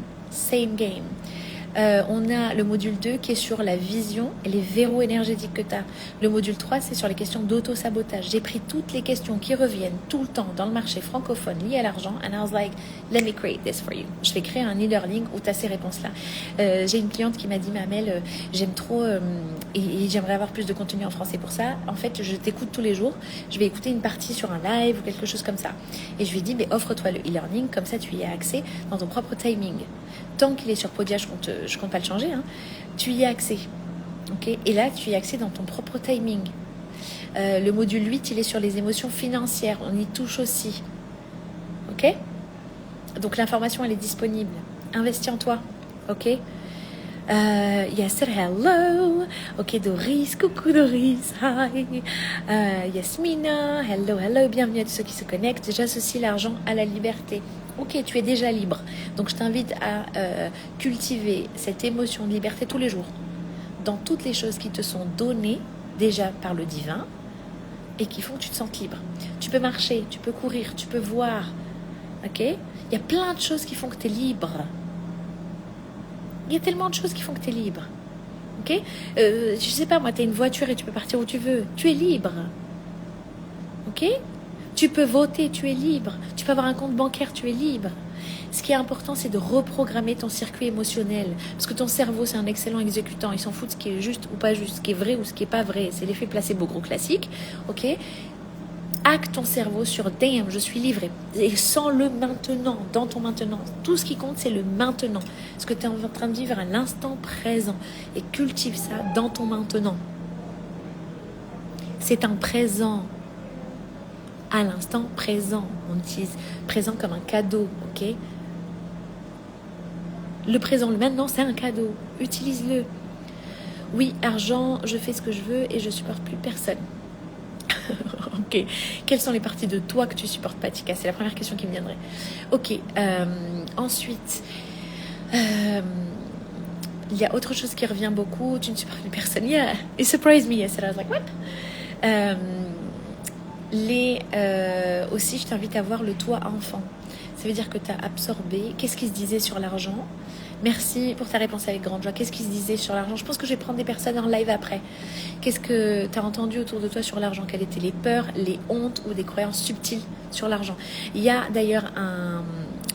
On a le module 2 qui est sur la vision et les verrous énergétiques que tu as. Le module 3, c'est sur les questions d'auto-sabotage. J'ai pris toutes les questions qui reviennent tout le temps dans le marché francophone liées à l'argent and I was like, let me create this for you. Je vais créer un e-learning où tu as ces réponses-là. J'ai une cliente qui m'a dit, Amel, j'aime trop et j'aimerais avoir plus de contenu en français pour ça. En fait, je t'écoute tous les jours. Je vais écouter une partie sur un live ou quelque chose comme ça. Et je lui ai dit, mais offre-toi le e-learning, comme ça tu y as accès dans ton propre timing. Tant qu'il est sur Podia, je compte pas le changer, hein, tu y as accès. Okay, et là, tu y as accès dans ton propre timing. Le module 8, il est sur les émotions financières. On y touche aussi. Ok? Donc, l'information, elle est disponible. Investis en toi. Ok? Yasser, hello. Ok, Doris, coucou Doris. Hi. Yasmina, hello. Bienvenue à tous ceux qui se connectent. J'associe l'argent à la liberté. Ok, tu es déjà libre. Donc, je t'invite à cultiver cette émotion de liberté tous les jours. Dans toutes les choses qui te sont données déjà par le divin et qui font que tu te sentes libre. Tu peux marcher, tu peux courir, tu peux voir. Ok? Il y a plein de choses qui font que tu es libre. Il y a tellement de choses qui font que tu es libre. Ok? Je sais pas, moi, tu as une voiture et tu peux partir où tu veux. Tu es libre. Ok? Tu peux voter, tu es libre. Tu peux avoir un compte bancaire, tu es libre. Ce qui est important, c'est de reprogrammer ton circuit émotionnel. Parce que ton cerveau, c'est un excellent exécutant. Il s'en fout de ce qui est juste ou pas juste, ce qui est vrai ou ce qui n'est pas vrai. C'est l'effet placebo gros classique. Ok? Hack ton cerveau sur « damn, je suis livré ». Et sens le maintenant, dans ton maintenant. Tout ce qui compte, c'est le maintenant. Ce que tu es en train de vivre à l'instant présent. Et cultive ça dans ton maintenant. C'est un présent. À l'instant présent. On utilise présent comme un cadeau, ok? Le présent, le maintenant, c'est un cadeau. Utilise-le. Oui, argent, je fais ce que je veux et je supporte plus personne. Ok. Quelles sont les parties de toi que tu supportes pas, Tika? C'est la première question qui me viendrait. Ok. Ensuite, il y a autre chose qui revient beaucoup. Tu ne supportes plus personne. Yeah, it surprised me yesterday. I was like, what? Aussi, je t'invite à voir le toi enfant. Ça veut dire que tu as absorbé. Qu'est-ce qui se disait sur l'argent? Merci pour ta réponse avec grande joie. Qu'est-ce qui se disait sur l'argent? Je pense que je vais prendre des personnes en live après. Qu'est-ce que tu as entendu autour de toi sur l'argent? Quelles étaient les peurs, les hontes ou des croyances subtiles sur l'argent? Il y a d'ailleurs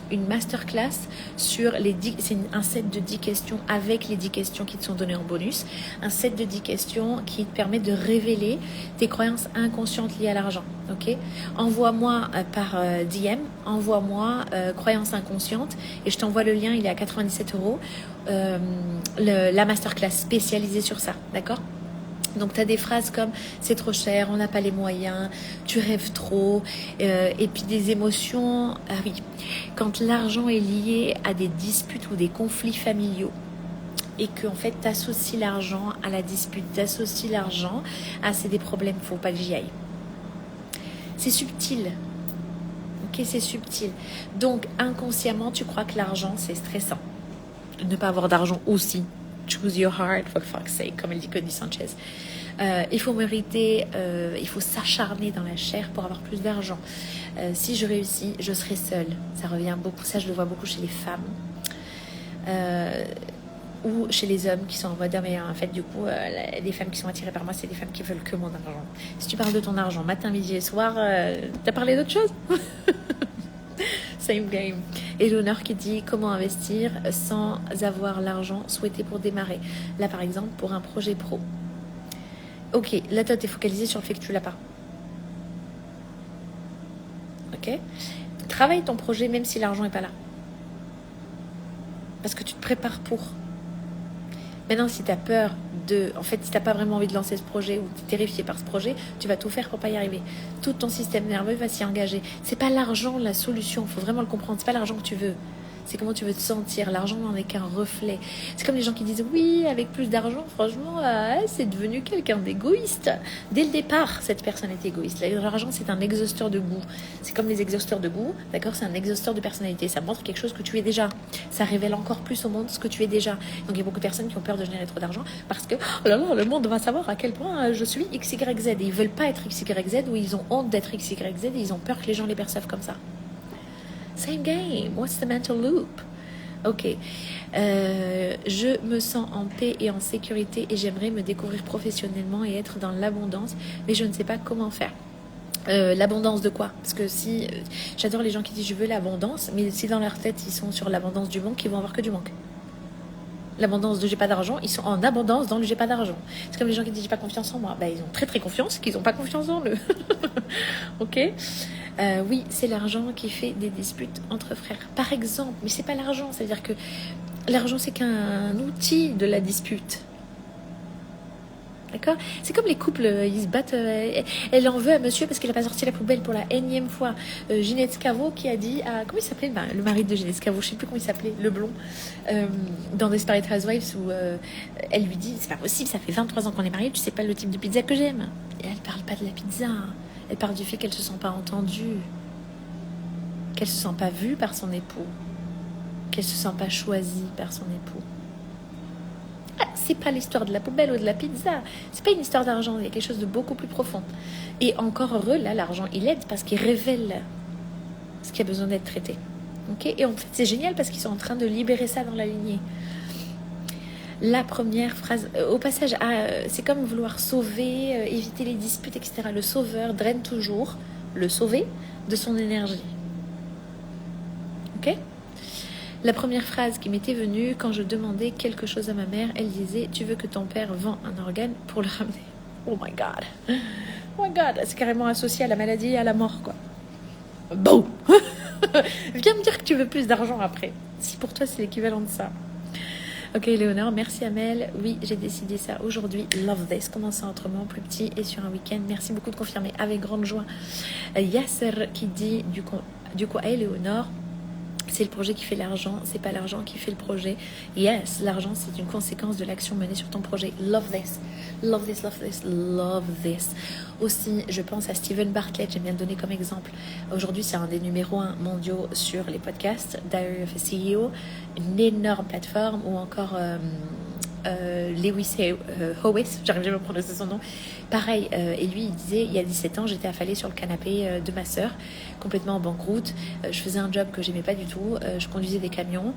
une masterclass sur c'est un set de 10 questions avec les 10 questions qui te sont données en bonus. Un set de 10 questions qui te permet de révéler tes croyances inconscientes liées à l'argent. Ok? Envoie-moi par DM, envoie-moi croyances inconscientes et je t'envoie le lien, il est à 97 €. La masterclass spécialisée sur ça, d'accord? Donc, tu as des phrases comme « c'est trop cher, on n'a pas les moyens, tu rêves trop », et puis des émotions. Ah oui, quand l'argent est lié à des disputes ou des conflits familiaux et que en fait, tu associes l'argent à la dispute, tu associes l'argent à c'est des problèmes, il ne faut pas que j'y aille. C'est subtil. Ok, c'est subtil. Donc, inconsciemment, tu crois que l'argent, c'est stressant. Ne pas avoir d'argent aussi. Choose your heart, for fuck's sake, comme elle dit Cody Sanchez. Il faut mériter, il faut s'acharner dans la chair pour avoir plus d'argent. Si je réussis, je serai seule. Ça revient beaucoup, ça je le vois beaucoup chez les femmes. Ou chez les hommes qui sont en mode mais en fait du coup les femmes qui sont attirées par moi c'est des femmes qui veulent que mon argent. Si tu parles de ton argent matin, midi et soir, t'as parlé d'autre chose? Same game. Et l'honneur qui dit comment investir sans avoir l'argent souhaité pour démarrer. Là par exemple pour un projet pro. Ok, là toi t'es focalisé sur le fait que tu l'as pas. Ok. Travaille ton projet même si l'argent est pas là. Parce que tu te prépares pour. Maintenant, si tu as peur en fait, si tu n'as pas vraiment envie de lancer ce projet ou tu es terrifié par ce projet, tu vas tout faire pour pas y arriver. Tout ton système nerveux va s'y engager. C'est pas l'argent la solution, il faut vraiment le comprendre. C'est pas l'argent que tu veux. C'est comment tu veux te sentir. L'argent n'en est qu'un reflet. C'est comme les gens qui disent oui, avec plus d'argent, franchement, c'est devenu quelqu'un d'égoïste. Dès le départ, cette personne est égoïste. L'argent, c'est un exhausteur de goût. C'est comme les exhausteurs de goût, d'accord? C'est un exhausteur de personnalité. Ça montre quelque chose que tu es déjà. Ça révèle encore plus au monde ce que tu es déjà. Donc il y a beaucoup de personnes qui ont peur de générer trop d'argent parce que oh là là, le monde va savoir à quel point je suis XYZ. Et ils veulent pas être XYZ ou ils ont honte d'être XYZ et ils ont peur que les gens les perçoivent comme ça. Same game. What's the mental loop? Ok. Je me sens en paix et en sécurité et j'aimerais me découvrir professionnellement et être dans l'abondance, mais je ne sais pas comment faire. L'abondance de quoi? Parce que si j'adore les gens qui disent je veux l'abondance, mais si dans leur tête ils sont sur l'abondance du manque, ils vont avoir que du manque. L'abondance de j'ai pas d'argent, ils sont en abondance dans le j'ai pas d'argent. C'est comme les gens qui disent j'ai pas confiance en moi. Ils ont très très confiance, qu'ils ont pas confiance en eux. Ok. Oui, c'est l'argent qui fait des disputes entre frères. Par exemple, mais c'est pas l'argent, c'est-à-dire que l'argent c'est qu'un outil de la dispute. D'accord? C'est comme les couples, ils se battent. Elle en veut à monsieur parce qu'il n'a pas sorti la poubelle pour la énième fois. Ginette Scavo qui a dit à. Comment il s'appelait? Le mari de Ginette Scavo, je ne sais plus comment il s'appelait, le blond, dans Desperate Housewives, où elle lui dit c'est pas possible, ça fait 23 ans qu'on est mariés, tu sais pas le type de pizza que j'aime. Et elle parle pas de la pizza. Elle parle du fait qu'elle se sent pas entendue, qu'elle se sent pas vue par son époux, qu'elle se sent pas choisie par son époux. C'est pas l'histoire de la poubelle ou de la pizza. C'est pas une histoire d'argent. Il y a quelque chose de beaucoup plus profond. Et encore heureux, là, l'argent, il aide parce qu'il révèle ce qui a besoin d'être traité. Okay? Et en fait, c'est génial parce qu'ils sont en train de libérer ça dans la lignée. La première phrase, au passage, c'est comme vouloir sauver, éviter les disputes, etc. Le sauveur draine toujours le sauvé de son énergie. Ok? La première phrase qui m'était venue quand je demandais quelque chose à ma mère, elle disait « Tu veux que ton père vende un organe pour le ramener ?» Oh my God. Oh my God. C'est carrément associé à la maladie et à la mort, quoi. Bon. Viens me dire que tu veux plus d'argent après. Si pour toi, c'est l'équivalent de ça. Ok, Léonore, merci Amel. Oui, j'ai décidé ça aujourd'hui. Love this. Commencer autrement, plus petit et sur un week-end. Merci beaucoup de confirmer avec grande joie. Yasser qui dit du coup, hey Léonore, c'est le projet qui fait l'argent, c'est pas l'argent qui fait le projet. Yes, l'argent c'est une conséquence de l'action menée sur ton projet. Love this, love this, love this, love this. Aussi, je pense à Steven Bartlett, j'aime bien le donner comme exemple. Aujourd'hui, c'est un des numéros 1 mondiaux sur les podcasts, Diary of a CEO, une énorme plateforme, ou encore Lewis Howes, j'arrive jamais à prononcer son nom. Pareil, et lui il disait, il y a 17 ans, j'étais affalée sur le canapé de ma sœur, complètement en banqueroute. Je faisais un job que j'aimais pas du tout. Je conduisais des camions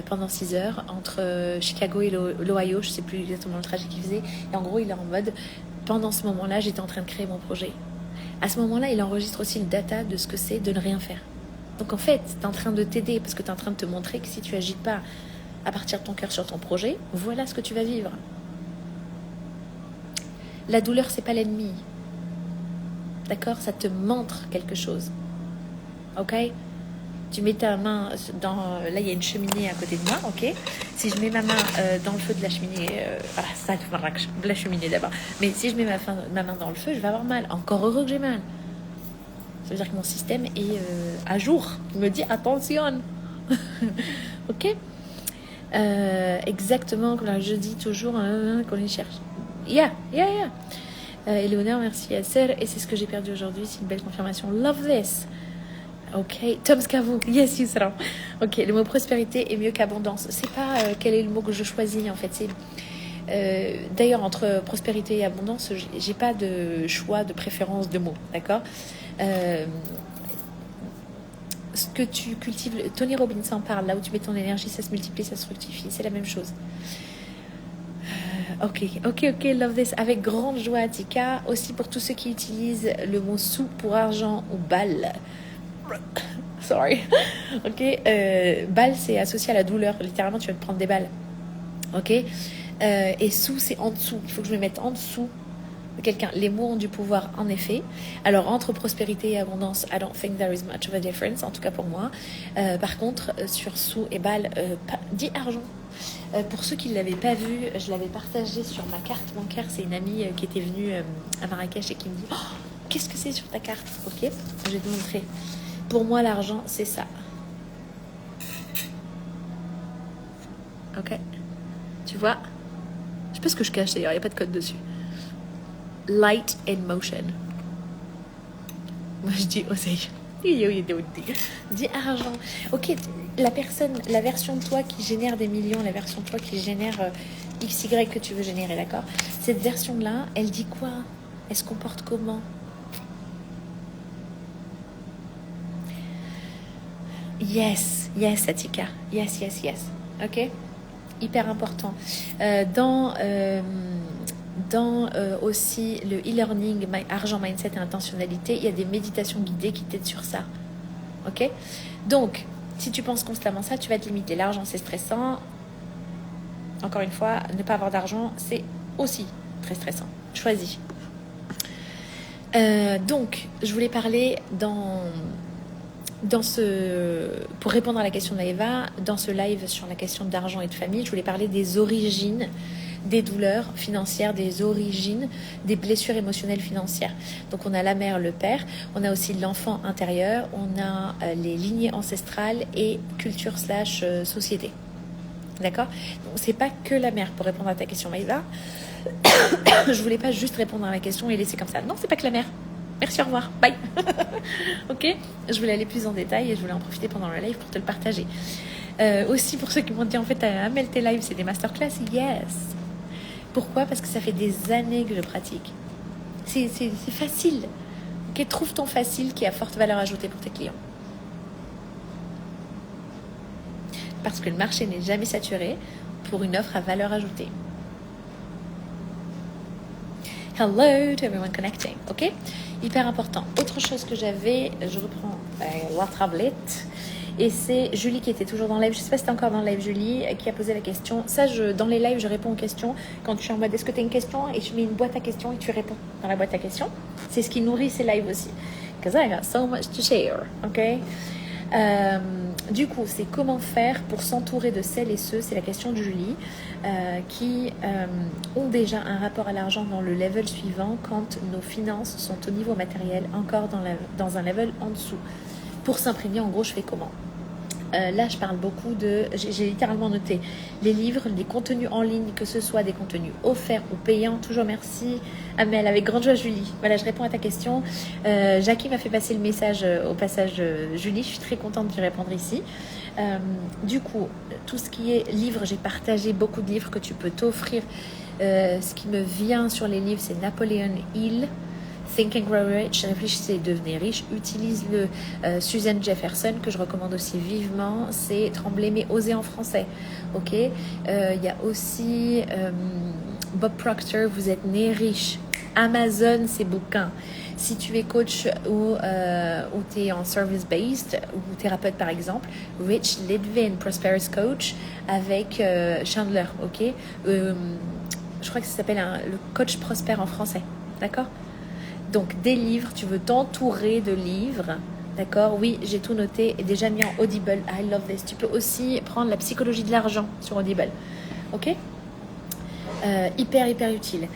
pendant 6 heures entre Chicago et l'Ohio, je sais plus exactement le trajet qu'il faisait. Et en gros, il est en mode, pendant ce moment-là, j'étais en train de créer mon projet. À ce moment-là, il enregistre aussi le data de ce que c'est de ne rien faire. Donc en fait, tu es en train de t'aider parce que tu es en train de te montrer que si tu agites pas à partir de ton cœur sur ton projet, voilà ce que tu vas vivre. La douleur, c'est pas l'ennemi. D'accord? Ça te montre quelque chose. Ok? Tu mets ta main dans... Là, il y a une cheminée à côté de moi, ok? Si je mets ma main dans le feu de la cheminée... ça, la cheminée d'abord. Mais si je mets ma main dans le feu, je vais avoir mal. Encore heureux que j'ai mal. Ça veut dire que mon système est à jour. Il me dit, attention. Ok? Exactement, comme je dis toujours qu'on les cherche. Yeah. Éléonore, merci à Sœur. Et c'est ce que j'ai perdu aujourd'hui. C'est une belle confirmation. Love this. Ok, Tom Scavou, yes Yusra. Ok, le mot prospérité est mieux qu'abondance. C'est pas quel est le mot que je choisis en fait. C'est d'ailleurs entre prospérité et abondance, j'ai pas de choix, de préférence de mots, d'accord. Ce que tu cultives, Tony Robbins en parle. Là où tu mets ton énergie, ça se multiplie, ça se fructifie. C'est la même chose. Ok, love this. Avec grande joie, Tika. Aussi pour tous ceux qui utilisent le mot sou pour argent ou balle. Sorry. Ok. Balle, c'est associé à la douleur. Littéralement, tu vas te prendre des balles. Ok. Et sous, c'est en dessous. Il faut que je me mette en dessous de quelqu'un. Les mots ont du pouvoir, en effet. Alors, entre prospérité et abondance, I don't think there is much of a difference, en tout cas pour moi. Par contre, sur sous et balle, dis argent. Pour ceux qui ne l'avaient pas vu, je l'avais partagé sur ma carte bancaire. C'est une amie qui était venue à Marrakech et qui me dit qu'est-ce que c'est sur ta carte? Ok, je vais te montrer. Pour moi, l'argent, c'est ça. Ok. Tu vois? Je sais pas ce que je cache d'ailleurs, il n'y a pas de code dessus. Light and motion. Moi, je dis oseille. Dis argent. Ok, la personne, la version de toi qui génère des millions, la version de toi qui génère XY que tu veux générer, d'accord? Cette version-là, elle dit quoi? Elle se comporte comment? Yes, Atika. Yes. Ok? Hyper important. Dans aussi le e-learning, argent, mindset et intentionnalité, il y a des méditations guidées qui t'aident sur ça. Ok? Donc, si tu penses constamment ça, tu vas te limiter. L'argent, c'est stressant. Encore une fois, ne pas avoir d'argent, c'est aussi très stressant. Choisis. Donc, je voulais parler pour répondre à la question d'Aeva, dans ce live sur la question d'argent et de famille, je voulais parler des origines des douleurs financières, des origines des blessures émotionnelles financières. Donc on a la mère, le père, on a aussi l'enfant intérieur, on a les lignées ancestrales et culture / société. D'accord? Donc c'est pas que la mère pour répondre à ta question, Maïva. Je voulais pas juste répondre à ma question et laisser comme ça. Non, c'est pas que la mère. Merci, au revoir, bye. Ok, je voulais aller plus en détail et je voulais en profiter pendant le live pour te le partager. Aussi pour ceux qui m'ont dit en fait Amel tes lives c'est des masterclass, yes. Pourquoi? Parce que ça fait des années que je pratique. C'est facile. Ok, trouve ton facile qui a forte valeur ajoutée pour tes clients. Parce que le marché n'est jamais saturé pour une offre à valeur ajoutée. Hello to everyone connecting, ok? Hyper important. Autre chose que j'avais, je reprends la tablette. Et c'est Julie qui était toujours dans le live. Je ne sais pas si tu es encore dans le live, Julie, qui a posé la question. Ça, dans les lives, je réponds aux questions. Quand tu es en mode, est-ce que tu as une question? Et je mets une boîte à questions et tu réponds dans la boîte à questions. C'est ce qui nourrit ces lives aussi. Because I got so much to share, ok? Du coup, c'est comment faire pour s'entourer de celles et ceux, c'est la question de Julie, qui ont déjà un rapport à l'argent dans le level suivant quand nos finances sont au niveau matériel encore dans un level en dessous. Pour s'imprégner, en gros, je fais comment? Là, je parle beaucoup j'ai littéralement noté les livres, les contenus en ligne, que ce soit des contenus offerts ou payants. Toujours merci, Amel, avec grande joie, Julie. Voilà, je réponds à ta question. Jackie m'a fait passer le message au passage, Julie. Je suis très contente d'y répondre ici. Du coup, tout ce qui est livres, j'ai partagé beaucoup de livres que tu peux t'offrir. Ce qui me vient sur les livres, c'est Napoleon Hill, Think and Grow Rich, réfléchissez et devenez riche. Utilise-le. Susan Jefferson, que je recommande aussi vivement, c'est Trembler mais oser en français. Ok. Il y a aussi Bob Proctor, Vous êtes né riche. Amazon, ses bouquins. Si tu es coach ou tu es en service-based ou thérapeute par exemple, Rich Litvin, Prosperous Coach avec Chandler, ok. Je crois que ça s'appelle le coach prospère en français, d'accord. Donc des livres, tu veux t'entourer de livres, d'accord. Oui, j'ai tout noté et déjà mis en Audible. I love this. Tu peux aussi prendre la psychologie de l'argent sur Audible, ok. Hyper utile.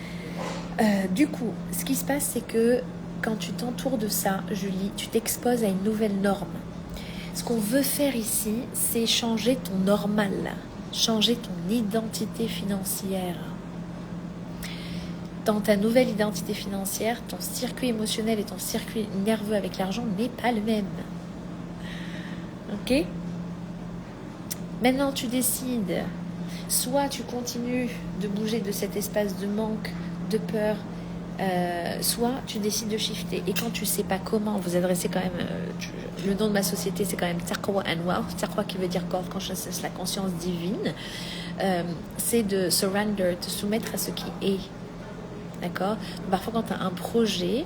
Du coup, ce qui se passe, c'est que quand tu t'entoures de ça, Julie, tu t'exposes à une nouvelle norme. Ce qu'on veut faire ici, c'est changer ton normal, changer ton identité financière. Dans ta nouvelle identité financière, ton circuit émotionnel et ton circuit nerveux avec l'argent n'est pas le même. Ok ? Maintenant, tu décides. Soit tu continues de bouger de cet espace de manque, de peur, soit tu décides de shifter. Et quand tu sais pas comment, vous adressez quand même... le nom de ma société, c'est quand même Taqwa and Wealth. Taqwa qui veut dire God Consciousness, la conscience divine. C'est de surrender, te soumettre à ce qui est. D'accord ? Parfois, quand tu as un projet,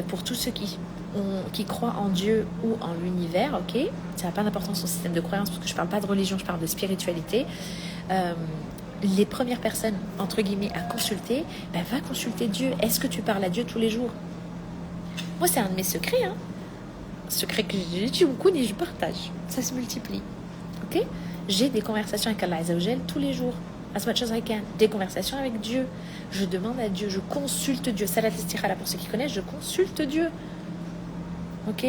pour tous ceux qui croient en Dieu ou en l'univers, ok, ça n'a pas d'importance au système de croyance, parce que je ne parle pas de religion, je parle de spiritualité. Les premières personnes, entre guillemets, à consulter, va consulter Dieu. Est-ce que tu parles à Dieu tous les jours ? Moi, c'est un de mes secrets, hein. Secret que j'ai beaucoup et je partage. Ça se multiplie, ok ? J'ai des conversations avec Allah Azzawajal tous les jours. As much as I can. Des conversations avec Dieu. Je demande à Dieu, je consulte Dieu. Salat Istikhala, pour ceux qui connaissent, je consulte Dieu. Ok ?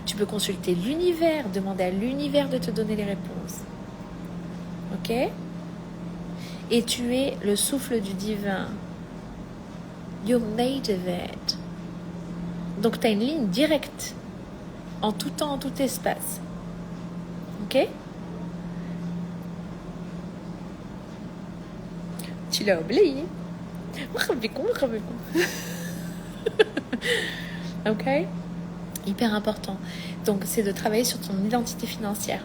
Tu peux consulter l'univers, demander à l'univers de te donner les réponses. Ok ? Et tu es le souffle du divin. You're made of it. Donc tu as une ligne directe, en tout temps, en tout espace. Ok ? Tu l'as oublié. Ok ? Hyper important. Donc, c'est de travailler sur ton identité financière.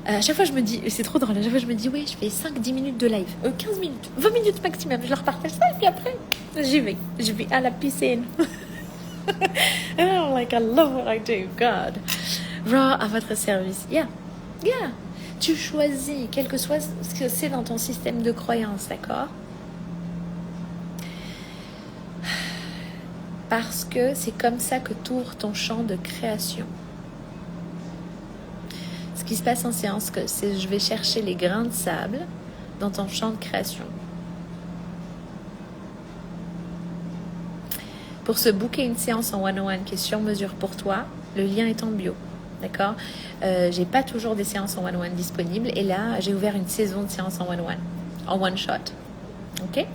À chaque fois, je me dis, c'est trop drôle, à chaque fois, je me dis, oui, je fais 5-10 minutes de live, 15 minutes, 20 minutes maximum. Je leur partage ça et puis après, je vais à la piscine. And I'm like, I love what I do, God. Raw à votre service. Yeah. Tu choisis, quel que soit ce que c'est dans ton système de croyance, d'accord ? Parce que c'est comme ça que tu ouvres ton champ de création. Ce qui se passe en séance, c'est je vais chercher les grains de sable dans ton champ de création. Pour se booker une séance en one-on-one qui est sur mesure pour toi, le lien est en bio. D'accord ? J'ai pas toujours des séances en one-on-one disponibles. Et là, j'ai ouvert une saison de séances en one-on-one. En one-shot. Ok ?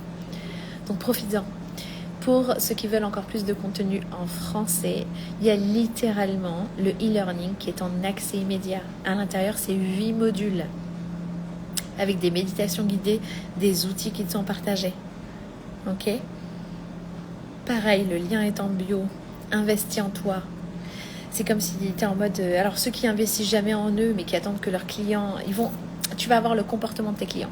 Donc, profites-en. Pour ceux qui veulent encore plus de contenu en français, il y a littéralement le e-learning qui est en accès immédiat. À l'intérieur, c'est 8 modules avec des méditations guidées, des outils qui te sont partagés. Ok ? Pareil, le lien est en bio. Investis en toi. C'est comme si tu étais en mode... alors, ceux qui investissent jamais en eux, mais qui attendent que leurs clients... tu vas avoir le comportement de tes clients.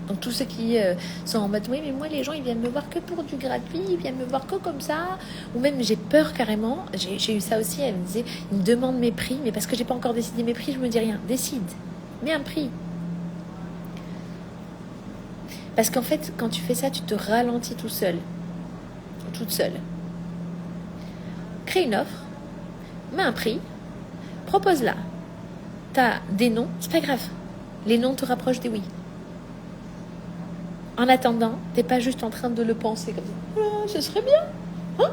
Donc, tous ceux qui sont en mode, oui, mais moi, les gens, ils viennent me voir que pour du gratuit, ils viennent me voir que comme ça. Ou même, j'ai peur carrément. J'ai eu ça aussi. Elle me disait, ils me demandent mes prix, mais parce que j'ai pas encore décidé mes prix, je me dis rien. Décide. Mets un prix. Parce qu'en fait, quand tu fais ça, tu te ralentis tout seul. Toute seule. Crée une offre. Mets un prix. Propose-la. T'as des noms, c'est pas grave. Les noms te rapprochent des oui. En attendant, t'es pas juste en train de le penser comme ça. Ah, ce serait bien.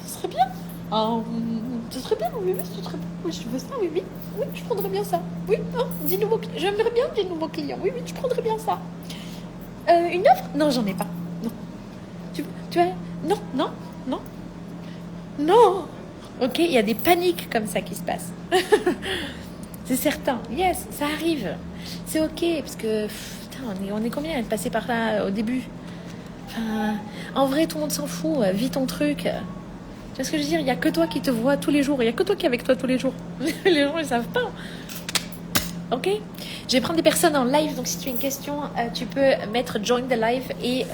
Ce serait bien. Ce serait bien, oui, ce serait bien. Oui, je veux ça, oui, je prendrais bien ça. Oui, dis nouveaux clients. J'aimerais bien des nouveaux clients. Oui, je prendrais bien ça. Une offre ? Non, j'en ai pas. Non. Tu vois ? Non. Ok, il y a des paniques comme ça qui se passent. C'est certain. Yes, ça arrive. C'est ok, parce que putain, on est combien à être passé par là au début? Enfin, en vrai, tout le monde s'en fout. Vis ton truc. Tu vois ce que je veux dire? Il n'y a que toi qui te vois tous les jours. Il n'y a que toi qui est avec toi tous les jours. Les gens, ils savent pas. Ok? Je vais prendre des personnes en live. Donc, si tu as une question, tu peux mettre join the live et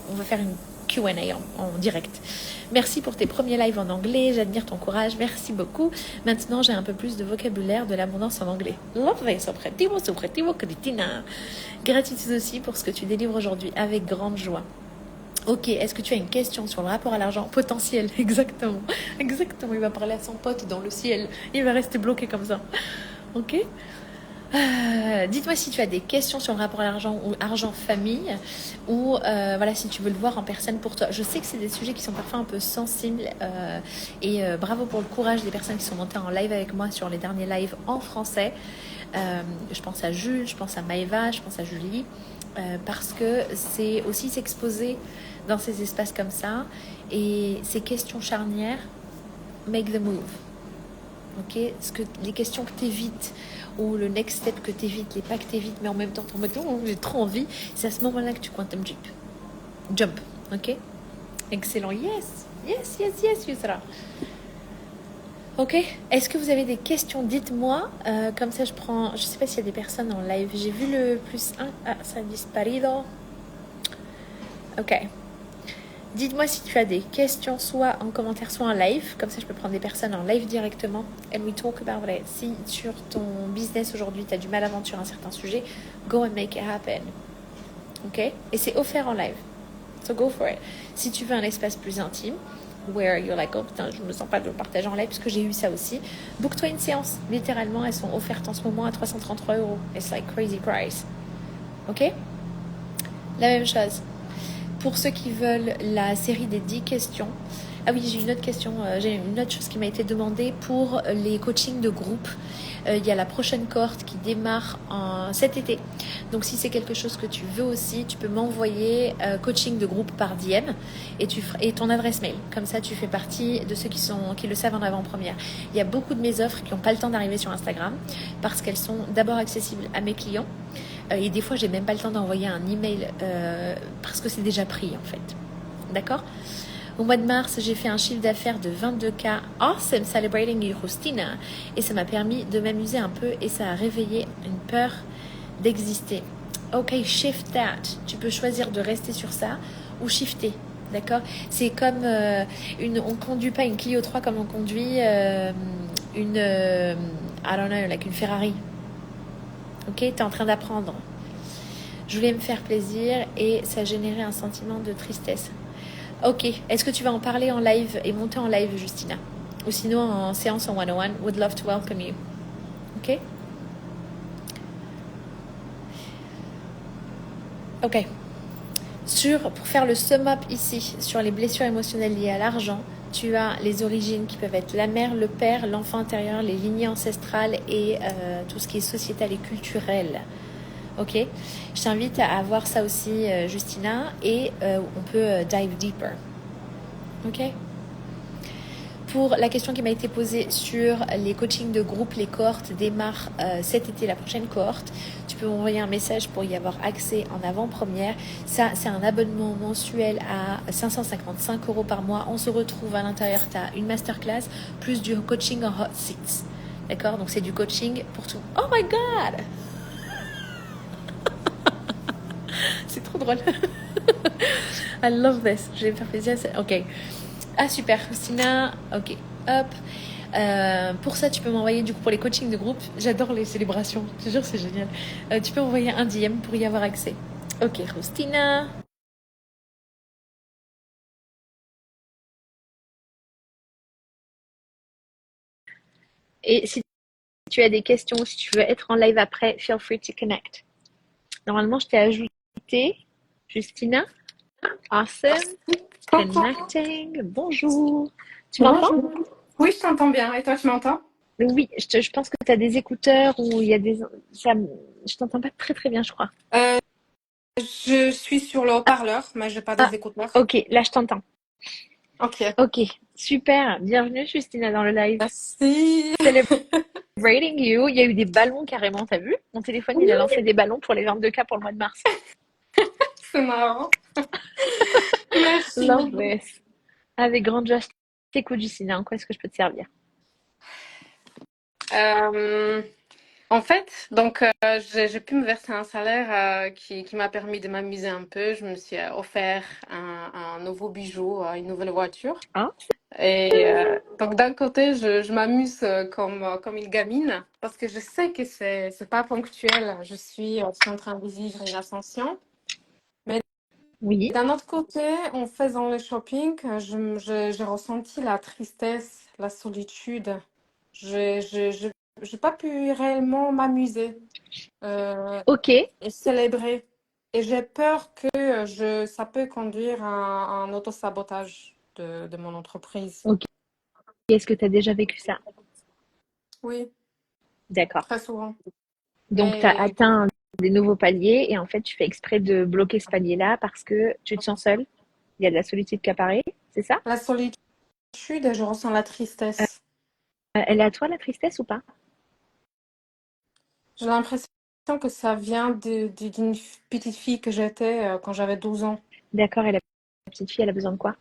on va faire une Q&A en direct. Merci pour tes premiers lives en anglais. J'admire ton courage. Merci beaucoup. Maintenant, j'ai un peu plus de vocabulaire, de l'abondance en anglais. Lovely. Sopretivo, Cristina. Gratitude aussi pour ce que tu délivres aujourd'hui avec grande joie. Ok, est-ce que tu as une question sur le rapport à l'argent potentiel? Exactement. Exactement, il va parler à son pote dans le ciel. Il va rester bloqué comme ça. Ok. Dites-moi si tu as des questions sur le rapport à l'argent ou argent-famille ou voilà, si tu veux le voir en personne pour toi. Je sais que c'est des sujets qui sont parfois un peu sensibles et bravo pour le courage des personnes qui sont montées en live avec moi sur les derniers lives en français. Je pense à Jules, je pense à Maëva, je pense à Julie parce que c'est aussi s'exposer dans ces espaces comme ça et ces questions charnières make the move. Ok, les questions que tu évites ou le next step que tu évites, les pas que tu évites, mais en même temps, j'ai trop envie, c'est à ce moment-là que tu quantum jump. Ok, excellent. Yes, Yusra. Ok, est-ce que vous avez des questions? Dites-moi, comme ça je sais pas s'il y a des personnes en live. J'ai vu le +1, ça a disparido. Ok. Dites-moi si tu as des questions, soit en commentaire, soit en live. Comme ça, je peux prendre des personnes en live directement. And we talk about it. Si sur ton business aujourd'hui, tu as du mal à vendre sur un certain sujet, go and make it happen. Ok? Et c'est offert en live. So go for it. Si tu veux un espace plus intime, where you're like, oh putain, je me sens pas de le partager en live, parce que j'ai eu ça aussi, book-toi une séance. Littéralement, elles sont offertes en ce moment à 333 €. It's like crazy price. Ok? La même chose. Pour ceux qui veulent la série des 10 questions, ah oui, j'ai une autre question, j'ai une autre chose qui m'a été demandée pour les coachings de groupe. Il y a la prochaine cohorte qui démarre cet été. Donc si c'est quelque chose que tu veux aussi, tu peux m'envoyer coaching de groupe par DM et ton adresse mail. Comme ça, tu fais partie de ceux qui le savent en avant-première. Il y a beaucoup de mes offres qui n'ont pas le temps d'arriver sur Instagram parce qu'elles sont d'abord accessibles à mes clients. Et des fois, j'ai même pas le temps d'envoyer un email parce que c'est déjà pris en fait. D'accord? Au mois de mars, j'ai fait un chiffre d'affaires de 22K. Awesome, celebrating Justina. Et ça m'a permis de m'amuser un peu et ça a réveillé une peur d'exister. Ok, shift that. Tu peux choisir de rester sur ça ou shifter. D'accord? C'est comme on conduit pas une Clio 3 comme on conduit une I don't know, like une Ferrari. Ok, tu es en train d'apprendre. Je voulais me faire plaisir et ça générait un sentiment de tristesse. Ok, est-ce que tu vas en parler en live et monter en live, Justina? Ou sinon en séance en 101, would love to welcome you. Ok? Ok. Pour faire le sum up ici, sur les blessures émotionnelles liées à l'argent, tu as les origines qui peuvent être la mère, le père, l'enfant intérieur, les lignées ancestrales et tout ce qui est sociétal et culturel. Ok, je t'invite à voir ça aussi, Justina, et on peut dive deeper. Ok. Pour la question qui m'a été posée sur les coachings de groupe, les cohortes démarrent cet été, la prochaine cohorte. Tu peux m'envoyer un message pour y avoir accès en avant-première. Ça, c'est un abonnement mensuel à 555 € par mois. On se retrouve à l'intérieur, tu as une masterclass plus du coaching en hot seats. D'accord? Donc c'est du coaching pour tout. Oh my God! C'est trop drôle. I love this. Je vais me faire plaisir. Ok. Ah, super. Christina. Ok. Hop. Pour ça, tu peux m'envoyer, du coup, pour les coachings de groupe. J'adore les célébrations. Je te jure, c'est génial. Tu peux m'envoyer un DM pour y avoir accès. Ok, Christina. Et si tu as des questions ou si tu veux être en live après, feel free to connect. Normalement, je t'ai ajouté. Justina. Awesome. Coucou. Connecting. Bonjour. Tu m'entends? Bonjour. Oui, je t'entends bien. Et toi, tu m'entends? Oui, je pense que tu as des écouteurs ou il y a des... je t'entends pas très très bien, je crois. Euh, je suis sur le haut-parleur, mais je n'ai pas Ah, des écouteurs. ok, là je t'entends. Ok. Ok, super. Bienvenue, Justina, dans le live. Merci. Celebrating you. Il y a eu des ballons carrément, t'as vu? Mon téléphone, il a lancé des ballons pour les 22K pour le mois de mars. C'est marrant. Merci Love beaucoup. this. Avec grande joie, je t'écoute, Justina. En quoi est-ce que je peux te servir? Euh, En fait, j'ai pu me verser un salaire qui m'a permis de m'amuser un peu. Je me suis offert un nouveau bijou, une nouvelle voiture. Hein? Donc d'un côté, je m'amuse comme une gamine parce que je sais que c'est pas ponctuel. Je suis en train de vivre une ascension. Mais Oui. d'un autre côté, en faisant le shopping, j'ai ressenti la tristesse, la solitude. J'ai pas pu réellement m'amuser Ok. et célébrer. Et j'ai peur que ça peut conduire à un autosabotage de mon entreprise. Ok. Est-ce que tu as déjà vécu ça? Oui, D'accord. très souvent. Donc, tu as Mais atteint des nouveaux paliers et en fait, tu fais exprès de bloquer ce palier-là parce que tu te sens seule. Il y a de la solitude qui apparaît, c'est ça? la solitude, et je ressens la tristesse. Elle est à toi, la tristesse, ou pas? J'ai l'impression que ça vient d'une petite fille que j'étais quand j'avais 12 ans. D'accord, et la petite fille, elle a besoin de quoi?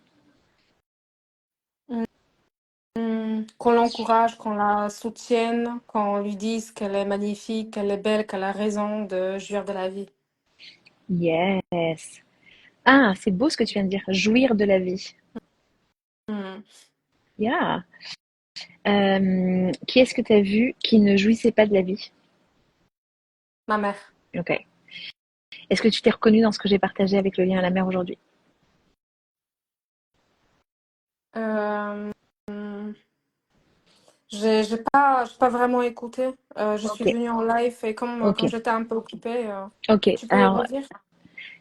Qu'on l'encourage, qu'on la soutienne, qu'on lui dise qu'elle est magnifique, qu'elle est belle, qu'elle a raison de jouir de la vie. Yes. Ah, c'est beau ce que tu viens de dire. Jouir de la vie. Hmm. Yeah. Qui est-ce que tu as vu qui ne jouissait pas de la vie? Ma mère. Ok. Est-ce que tu t'es reconnu dans ce que j'ai partagé avec le lien à la mer aujourd'hui? Euh, hmm, j'ai pas vraiment écouté. Je suis Ok. venue en live et Ok. comme j'étais un peu occupée, Ok. tu peux Alors, redire?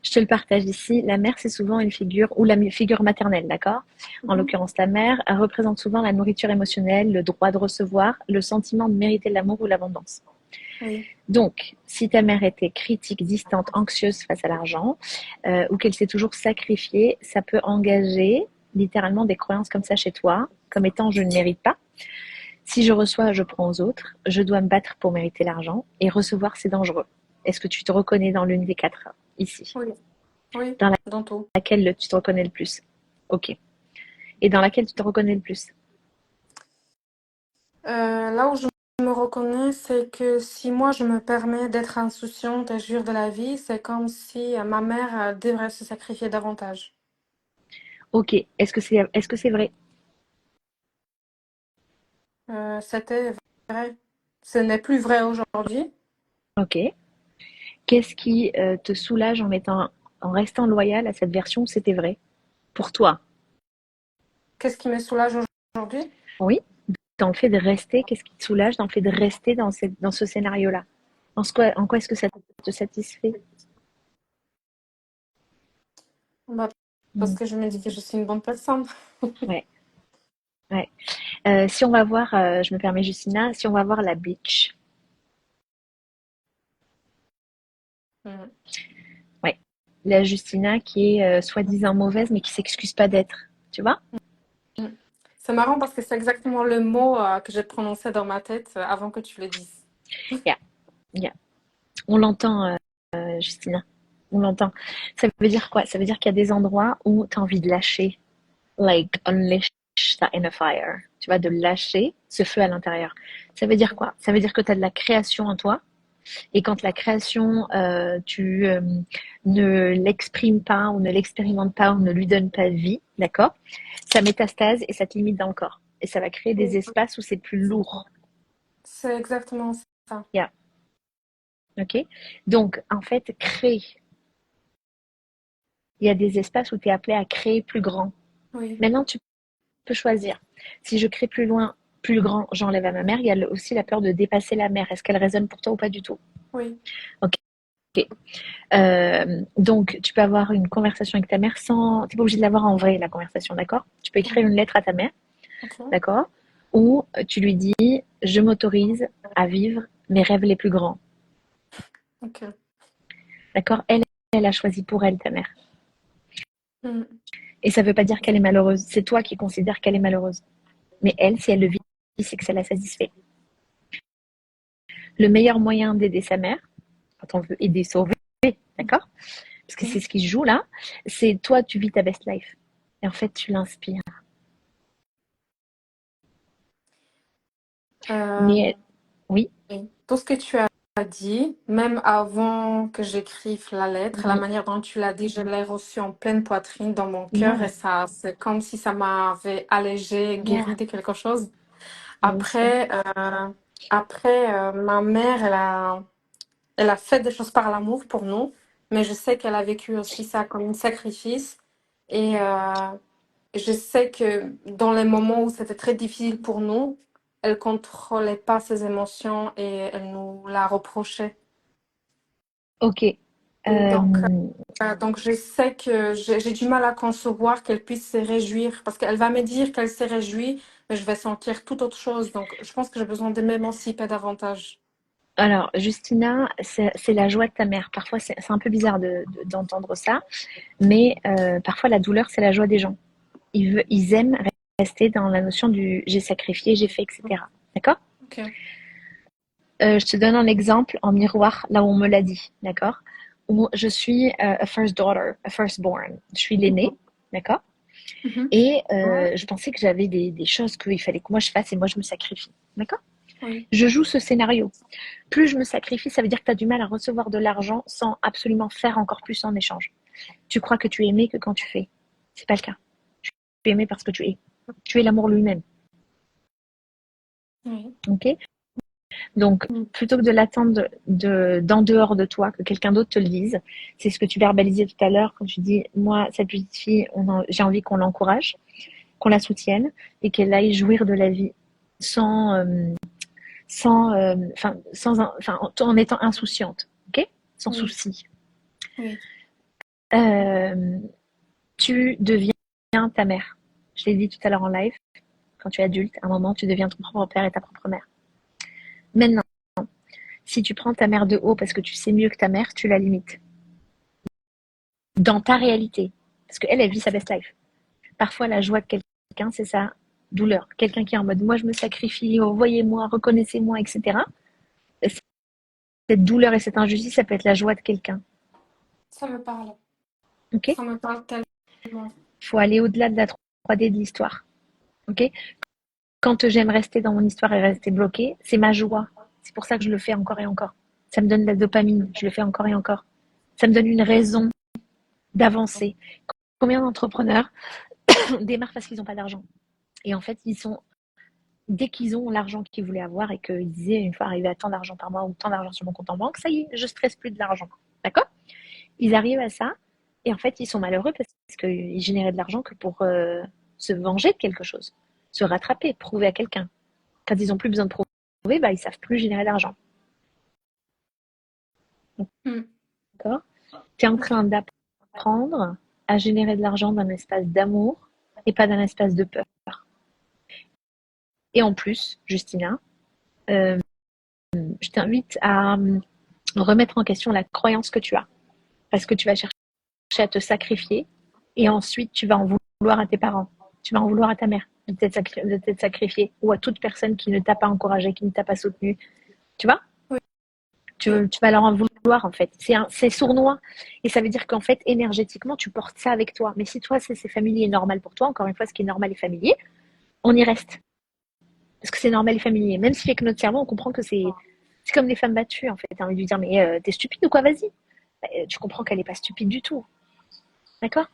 je te le partage ici. La mère, c'est souvent une figure, ou la figure maternelle, d'accord? En Mhm. l'occurrence, la mère, elle représente souvent la nourriture émotionnelle, le droit de recevoir, le sentiment de mériter l'amour ou l'abondance. Oui. Donc, si ta mère était critique, distante, anxieuse face à l'argent, ou qu'elle s'est toujours sacrifiée, ça peut engager littéralement des croyances comme ça chez toi, comme étant je ne mérite pas. Si je reçois, je prends aux autres, je dois me battre pour mériter l'argent, et recevoir, c'est dangereux. Est-ce que tu te reconnais dans l'une des quatre ici? Oui. Oui. Dans Dans tout. laquelle tu te reconnais le plus? Ok. Et dans laquelle tu te reconnais le plus? Là où je me reconnais, c'est que si moi je me permets d'être insouciante et jouir de la vie, c'est comme si ma mère devrait se sacrifier davantage. Ok. Est-ce que c'est vrai? C'était vrai. Ce n'est plus vrai aujourd'hui. Ok. Qu'est-ce qui te soulage en restant loyal à cette version où c'était vrai? Pour toi? Qu'est-ce qui me soulage aujourd'hui? Oui. Dans le fait de rester, qu'est-ce qui te soulage dans le fait de rester dans ce scénario-là? En quoi est-ce que ça te satisfait? Bah, parce Mm. que je me dis que je suis une bonne personne. Ouais, ouais. Si on va voir, je me permets Justina, si on va voir la bitch, Mm. ouais, la Justina qui est soi-disant mauvaise mais qui s'excuse pas d'être, tu vois? Mm. C'est marrant parce que c'est exactement le mot que j'ai prononcé dans ma tête avant que tu le dises. Yeah, yeah. On l'entend, Justina, on l'entend. Ça veut dire quoi? Ça veut dire qu'il y a des endroits où tu as envie de lâcher, like unleash that inner fire, tu vois, de lâcher ce feu à l'intérieur. Ça veut dire quoi? Ça veut dire que tu as de la création en toi. Et quand la création, tu ne l'exprimes pas ou ne l'expérimente pas ou ne lui donne pas vie, d'accord? Ça métastase et ça te limite dans le corps. Et ça va créer des Oui. espaces où c'est plus lourd. C'est exactement ça. Yeah. Ok? Donc, en fait, crée. Il y a des espaces où tu es appelé à créer plus grand. Oui. Maintenant, tu peux choisir. Si je crée plus loin, plus grand, j'enlève à ma mère. Il y a aussi la peur de dépasser la mère. Est-ce qu'elle résonne pour toi ou pas du tout? Oui. Ok. Donc, tu peux avoir une conversation avec ta mère sans. Tu n'es pas obligé de l'avoir en vrai, la conversation, d'accord? Tu peux écrire une lettre à ta mère, Ok. d'accord? Où tu lui dis: je m'autorise à vivre mes rêves les plus grands, Ok. d'accord? Elle a choisi pour elle, ta mère. Mm. Et ça veut pas dire qu'elle est malheureuse. C'est toi qui considères qu'elle est malheureuse. Mais elle, si elle le vit, c'est que ça la satisfait. Le meilleur moyen d'aider sa mère, quand on veut aider, sauver, d'accord? Parce que c'est ce qui se joue là, c'est toi, tu vis ta best life. Et en fait, tu l'inspires. Euh, Mais oui, oui. Tout ce que tu as dit, même avant que j'écrive la lettre, la oui, manière dont tu l'as dit, je l'ai reçue en pleine poitrine dans mon cœur et yeah, ça, c'est comme si ça m'avait allégé, yeah, guéri de quelque chose. bien sûr. Après, ma mère, elle a fait des choses par l'amour pour nous, mais je sais qu'elle a vécu aussi ça comme un sacrifice. Et je sais que dans les moments où c'était très difficile pour nous, elle contrôlait pas ses émotions et elle nous l'a reproché. Ok. Et Euh, donc je sais que j'ai du mal à concevoir qu'elle puisse se réjouir parce qu'elle va me dire qu'elle s'est réjouie, mais je vais sentir tout autre chose. Donc je pense que j'ai besoin de m'émanciper davantage. alors, Justina, c'est la joie de ta mère. Parfois, c'est un peu bizarre d'entendre ça, mais parfois, la douleur, c'est la joie des gens. Ils aiment rester dans la notion du j'ai sacrifié, j'ai fait, etc. D'accord? Ok. Je te donne un exemple en miroir, là où on me l'a dit, d'accord? Où je suis a first daughter, a firstborn. Je suis l'aînée, d'accord? Mhm. Et je pensais que j'avais des choses qu'il fallait que moi je fasse et moi je me sacrifie, d'accord? Oui. Je joue ce scénario. Plus je me sacrifie, ça veut dire que tu as du mal à recevoir de l'argent sans absolument faire encore plus en échange. Tu crois que tu es aimé que quand tu fais. C'est pas le cas. Tu es aimé parce que tu es. Tu es l'amour lui-même, Oui. ok? Donc, Mm. plutôt que de l'attendre d'en dehors de toi, que quelqu'un d'autre te le dise, c'est ce que tu verbalisais tout à l'heure quand tu dis, moi, cette petite fille, j'ai envie qu'on l'encourage, qu'on la soutienne et qu'elle aille jouir de la vie sans, en étant insouciante, ok? Sans Oui. souci. Oui. Euh, Tu deviens ta mère. Je l'ai dit tout à l'heure en live, quand tu es adulte, à un moment, tu deviens ton propre père et ta propre mère. Maintenant, si tu prends ta mère de haut parce que tu sais mieux que ta mère, tu la limites. Dans ta réalité. Parce qu'elle, elle vit sa best life. Parfois, la joie de quelqu'un, c'est sa douleur. Quelqu'un qui est en mode, moi, je me sacrifie, oh, voyez-moi, reconnaissez-moi, etc. Cette douleur et cette injustice, ça peut être la joie de quelqu'un. Ça me parle. Ok? Ça me parle tellement. Il faut aller au-delà de la 3D de l'histoire. Ok? Quand j'aime rester dans mon histoire et rester bloquée, c'est ma joie. C'est pour ça que je le fais encore et encore. Ça me donne de la dopamine. Je le fais encore et encore. Ça me donne une raison d'avancer. Combien d'entrepreneurs démarrent parce qu'ils n'ont pas d'argent? Et en fait, dès qu'ils ont l'argent qu'ils voulaient avoir et qu'ils disaient une fois arrivé à tant d'argent par mois ou tant d'argent sur mon compte en banque, ça y est, je stresse plus de l'argent. D'accord? Ils arrivent à ça et en fait, ils sont malheureux parce qu'ils généraient de l'argent que pour se venger de quelque chose, se rattraper, prouver à quelqu'un. Quand ils n'ont plus besoin de prouver, bah, ils savent plus générer d'argent. Mm. D'accord? Tu es en Ok. train d'apprendre à générer de l'argent d'un espace d'amour et pas d'un espace de peur. Et en plus, Justina, euh, je t'invite à remettre en question la croyance que tu as. Parce que tu vas chercher à te sacrifier et ensuite tu vas en vouloir à tes parents. Tu vas en vouloir à ta mère de t'être sacrifié ou à toute personne qui ne t'a pas encouragé, qui ne t'a pas soutenu. Tu vois? Oui. Tu vas leur en vouloir en fait. C'est sournois. Et ça veut dire qu'en fait, énergétiquement, tu portes ça avec toi. Mais si toi, c'est familier et normal pour toi, encore une fois, ce qui est normal et familier, on y reste. Parce que c'est normal et familier. Même si avec notre cerveau, on comprend que c'est comme les femmes battues en fait. T'as envie de lui dire, mais t'es stupide ou quoi, vas-y. Tu comprends qu'elle n'est pas stupide du tout. D'accord?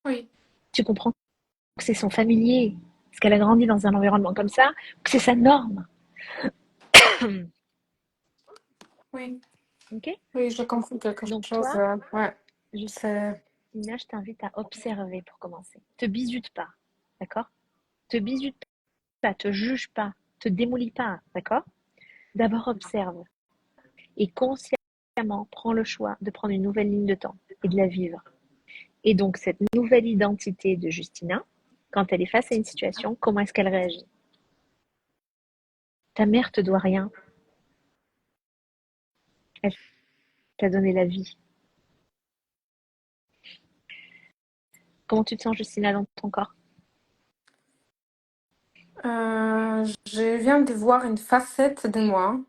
Oui. Tu comprends que c'est son familier. Parce qu'elle a grandi dans un environnement comme ça, que c'est sa norme. Oui. Ok? Oui, j'ai compris quelque Donc chose. toi, Ouais. Justina, C'est. je t'invite à observer pour commencer. Te bisute pas. D'accord? Te bisute pas, te juge pas, te démolis pas, d'accord? D'abord observe et consciemment prends le choix de prendre une nouvelle ligne de temps et de la vivre. Et donc cette nouvelle identité de Justina, quand elle est face à une situation, comment est-ce qu'elle réagit? Ta mère te doit rien, elle t'a donné la vie. Comment tu te sens, Justina, dans ton corps? Je viens de voir une facette de moi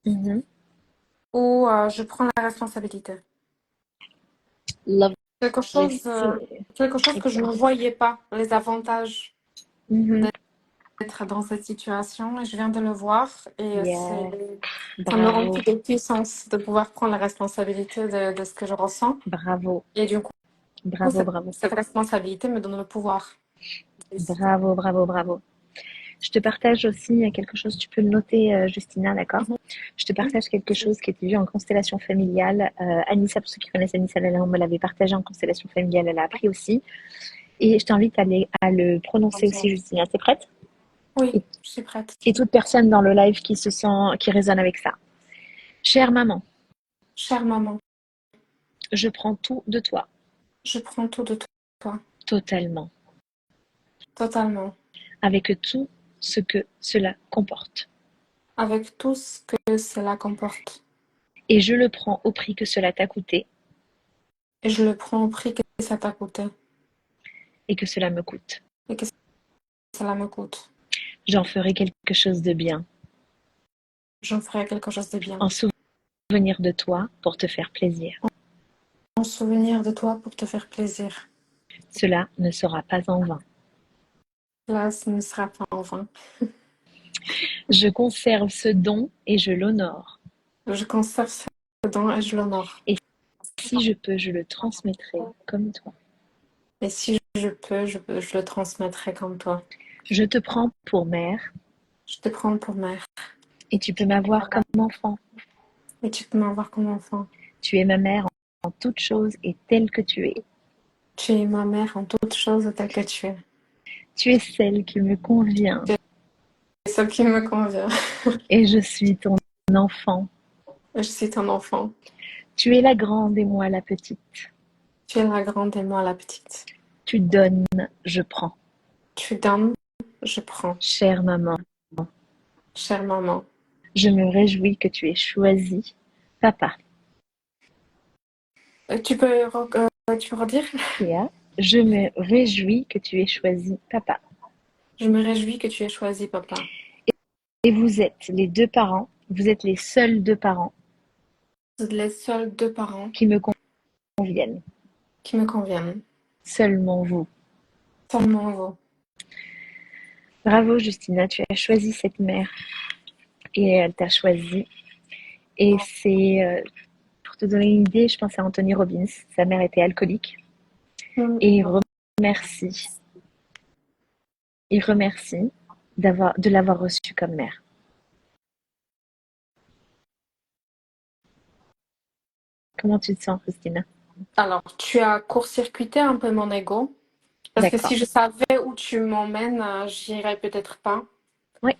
Mhm. où je prends la responsabilité. Love Quelque it. chose, quelque chose que je ne Excellent. voyais pas, les avantages Mhm. d'être dans cette situation, et je viens de le voir, et Yeah. ça me Bravo. remplit de puissance de pouvoir prendre la responsabilité de ce que je ressens. Bravo. Et du coup, Bravo, bravo. cette responsabilité me donne le pouvoir de décider. Bravo, bravo, bravo. Je te partage aussi quelque chose, tu peux le noter, Justina, d'accord? Je te partage quelque chose qui était vu en constellation familiale. Anissa, pour ceux qui connaissent Anissa Lalande, me l'avait partagé en constellation familiale, elle a appris aussi. Et je t'invite à le prononcer aussi, Justina. T'es prête? Oui, et, je suis prête. et toute personne dans le live qui se sent, qui résonne avec ça. Chère maman, Chère maman, je prends tout de toi, je prends tout de toi, totalement, totalement, avec tout ce que cela comporte. avec tout ce que cela comporte. Et je le prends au prix que cela t'a coûté Et je le prends au prix que ça t'a coûté et que cela me coûte. et que cela me coûte. J'en ferai quelque chose de bien, J'en ferai quelque chose de bien. en souvenir de toi pour te faire plaisir. En souvenir de toi pour te faire plaisir. Cela ne sera pas en vain. Là, ce ne sera pas en vain. Je conserve ce don et je l'honore. Je conserve ce don et je l'honore. Et si je peux, je le transmettrai comme toi. Et si je peux, je le transmettrai comme toi. Je te prends pour mère Je te prends pour mère. et tu peux m'avoir comme enfant. Et tu peux m'avoir comme enfant. Tu es ma mère en toutes choses et telle que tu es. Tu es ma mère en toutes choses telle que tu es. Tu es celle qui me convient C'est ce qui me convient. et je suis ton enfant. Je suis ton enfant. Tu es la grande et moi la petite. Tu es la grande et moi la petite. Tu donnes, je prends. Tu donnes, je prends. Chère maman, Chère maman, je me réjouis que tu aies choisi papa. tu peux redire? Théa, je me réjouis que tu aies choisi papa. Je me réjouis que tu aies choisi papa. Et vous êtes les deux parents, vous êtes les seuls deux parents Vous êtes les seuls deux parents qui me conviennent. qui me conviennent. Seulement vous. Seulement vous. Bravo Justina, tu as choisi cette mère et elle t'a choisi. Et c'est, pour te donner une idée, je pense à Anthony Robbins. Sa mère était alcoolique et remercie, il remercie de l'avoir reçue comme mère. Comment tu te sens, Christina? Alors, tu as court-circuité un peu mon ego. Parce que D'accord. si je savais où tu m'emmènes, j'irais peut-être pas. Oui.